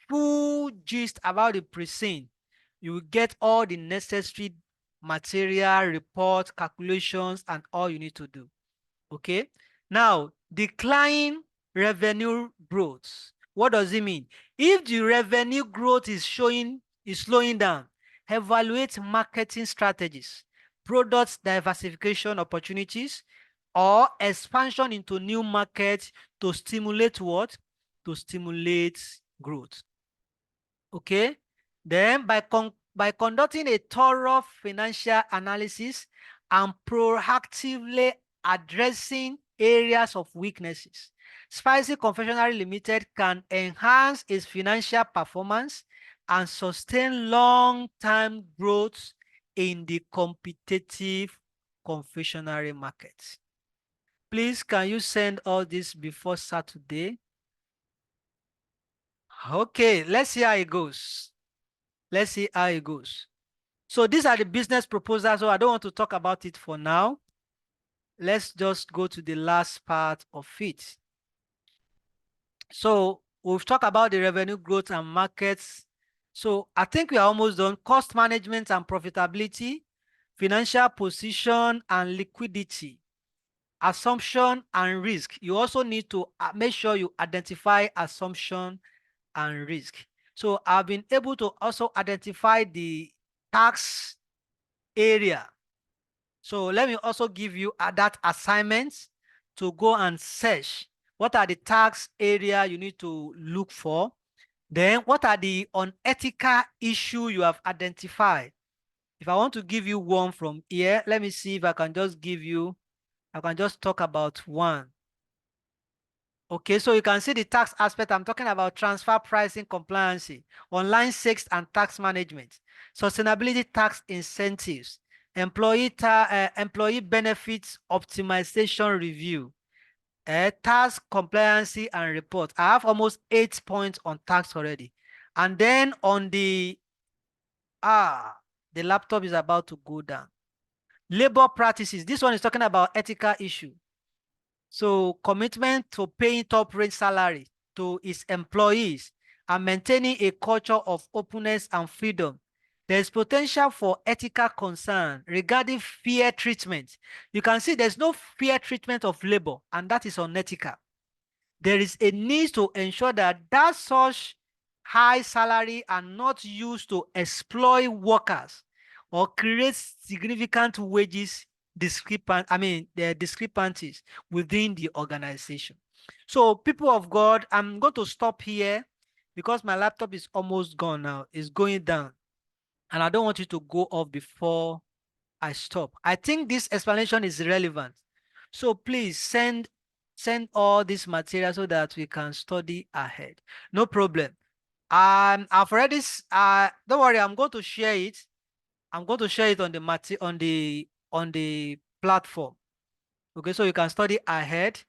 full gist about the pre-scene, you will get all the necessary material, reports, calculations, and all you need to do. Okay. Now, decline revenue growth. What does it mean? If the revenue growth is slowing down, evaluate marketing strategies, product diversification opportunities, or expansion into new markets to stimulate what? To stimulate growth. Okay. Then by conducting a thorough financial analysis and proactively addressing areas of weaknesses, Spicy Confectionery Limited can enhance its financial performance and sustain long-term growth in the competitive confectionery market. Please, can you send all this before Saturday? Okay, let's see how it goes. Let's see how it goes. So these are the business proposals. So I don't want to talk about it for now. Let's just go to the last part of it. So we've talked about the revenue growth and markets. So I think we are almost done. Cost management and profitability, financial position and liquidity, assumption and risk. You also need to make sure you identify assumption and risk. So I've been able to also identify the tax area. So let me also give you that assignment to go and search what are the tax area you need to look for. Then what are the unethical issue you have identified. If I want to give you one from here, let me see if I can just give you, I can just talk about one. Okay, so you can see the tax aspect. I'm talking about transfer pricing compliance, online sales and tax management, sustainability tax incentives, employee benefits optimization review, tax compliance and report. I have almost 8 points on tax already. And then on the laptop is about to go down. Labor practices. This one is talking about ethical issue. So commitment to paying top range salary to its employees and maintaining a culture of openness and freedom. There is potential for ethical concern regarding fair treatment. You can see there's no fair treatment of labor, and that is unethical. There is a need to ensure that such high salary are not used to exploit workers or create significant wages the discrepancies within the organization. So people of God, I'm going to stop here because my laptop is almost gone now. It's going down. And I don't want you to go off before I stop. I think this explanation is relevant. So please send all this material so that we can study ahead. No problem. I've already don't worry, I'm going to share it. I'm going to share it on the platform. Okay, so you can study ahead.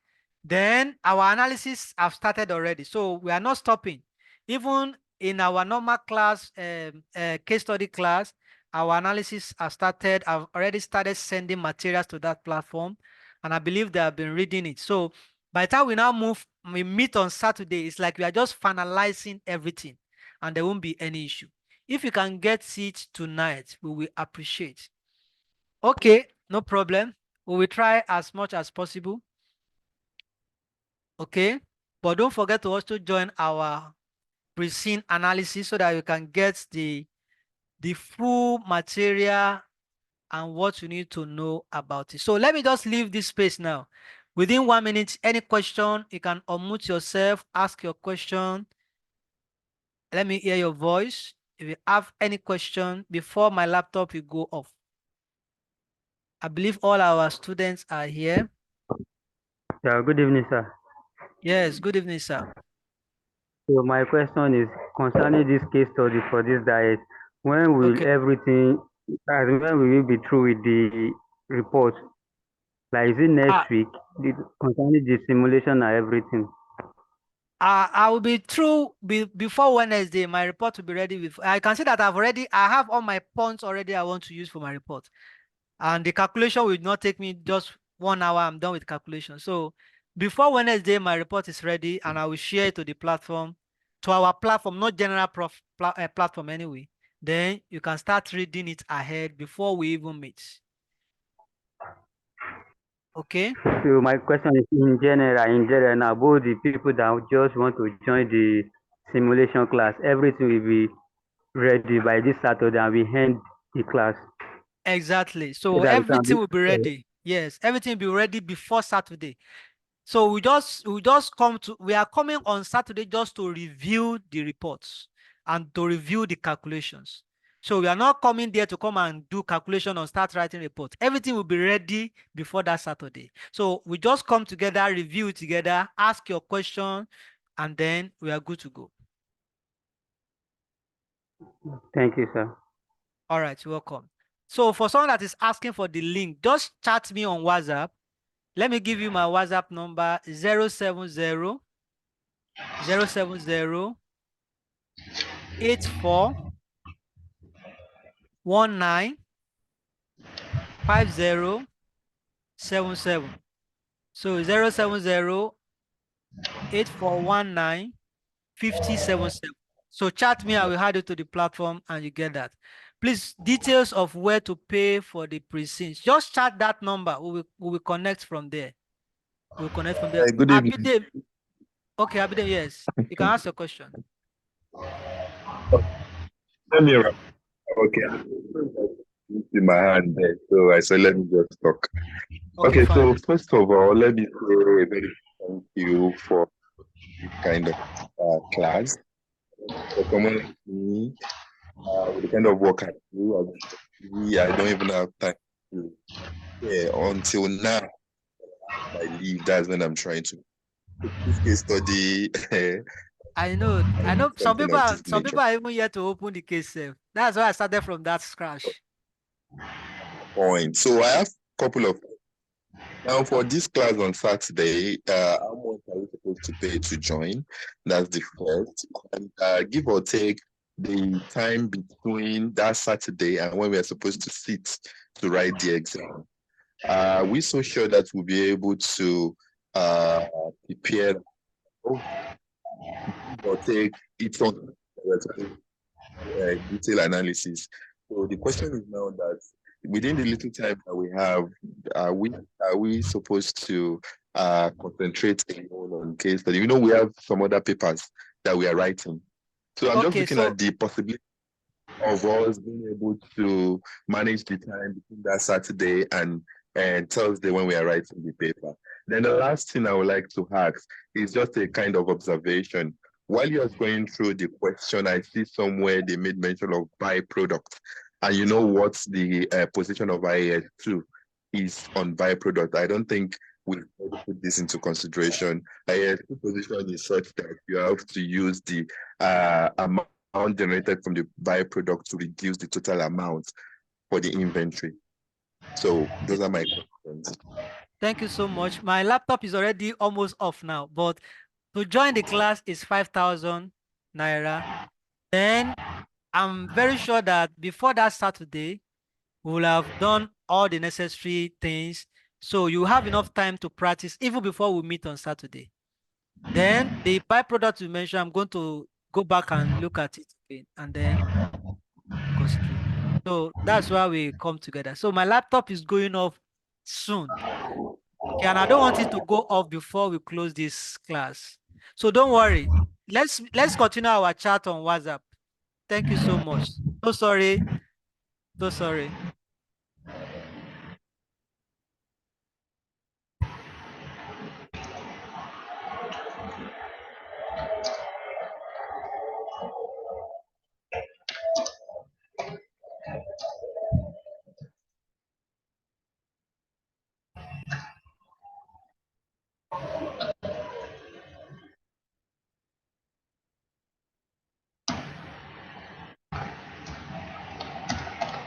Then our analysis have started already, so we are not stopping. Even in our normal class, case study class, our analysis have started. I've already started sending materials to that platform, and I believe they have been reading it. So by the time we meet on Saturday, it's like we are just finalizing everything, and there won't be any issue. If you can get it tonight, we will appreciate. Okay, no problem. We will try as much as possible. Okay, but don't forget to also join our pre-scene analysis so that you can get the full material and what you need to know about it. So let me just leave this space now. Within 1 minute, any question, you can unmute yourself, ask your question. Let me hear your voice. If you have any question before my laptop will go off. I believe all our students are here. Yeah, good evening, sir. Yes, good evening, sir. So my question is concerning this case study for this diet. When will Okay. everything When will you be through with the report? Like, is it next Uh, week? Concerning the simulation and everything. I will be through before Wednesday. My report will be ready. I can see that I have all my points already I want to use for my report. And the calculation will not take me just 1 hour. I'm done with calculation. So before Wednesday, my report is ready and I will share it to the platform, to our platform, not general platform anyway. Then you can start reading it ahead before we even meet. Okay? So my question is in general now, both the people that just want to join the simulation class, everything will be ready by this Saturday and we end the class Exactly. so So that we can everything be will be ready. Yes, everything will be ready before Saturday. So we are coming on Saturday just to review the reports and to review the calculations. So we are not coming there to come and do calculation or start writing reports. Everything will be ready before that Saturday. So we just come together, review together, ask your question, and then we are good to go. Thank you, sir. All right, you're welcome. So for someone that is asking for the link, just chat me on WhatsApp. Let me give you my WhatsApp number 070 84 195077. So 070 8419 5077. So chat me, I will add you to the platform and you get that. Please, details of where to pay for the precincts. Just chat that number. We will connect from there. We'll connect from there. Good evening. Abide, okay, Abide, yes. You can ask your question. Let me wrap. Okay. In my hand there, so I said, let me just talk. Okay, Okay, fine. so first of all, let me say a very thank you for this kind of class. For someone like me, with the kind of work I do, I don't even have time to. Yeah, until now, I leave. That's when I'm trying to take this case study. I know Something of this some nature. people are even yet to open the case safe. That's why I started from that scratch. Point. So I have a couple of. Now, for this class on Saturday, how much are we supposed to pay to join? That's the first. And give or take the time between that Saturday and when we are supposed to sit to write the exam. We're so sure that we'll be able to prepare or take it on detailed analysis. So the question is now that within the little time that we have, are we supposed to concentrate alone on case study? We have some other papers that we are writing. So I'm just Okay, looking so at the possibility of us being able to manage the time between that Saturday and Thursday when we are writing the paper. Then the last thing I would like to ask is just a kind of observation. While you're going through the question, I see somewhere they made mention of byproduct. And you know what's the position of IAS2 is on byproduct. I don't think we'll put this into consideration. IAS2 position is such that you have to use the amount generated from the byproduct to reduce the total amount for the inventory. So those are my questions. thank you so much. My laptop is already almost off now, but to join the class is 5,000 naira. Then I'm very sure that before that Saturday, we will have done all the necessary things. So you have enough time to practice even before we meet on Saturday. Then the byproduct you mentioned, I'm going to go back and look at it again and then consider. So that's why we come together. So my laptop is going off soon. Okay, and I don't want it to go off before we close this class. So don't worry. Let's continue our chat on WhatsApp. Thank you so much. So sorry. So sorry.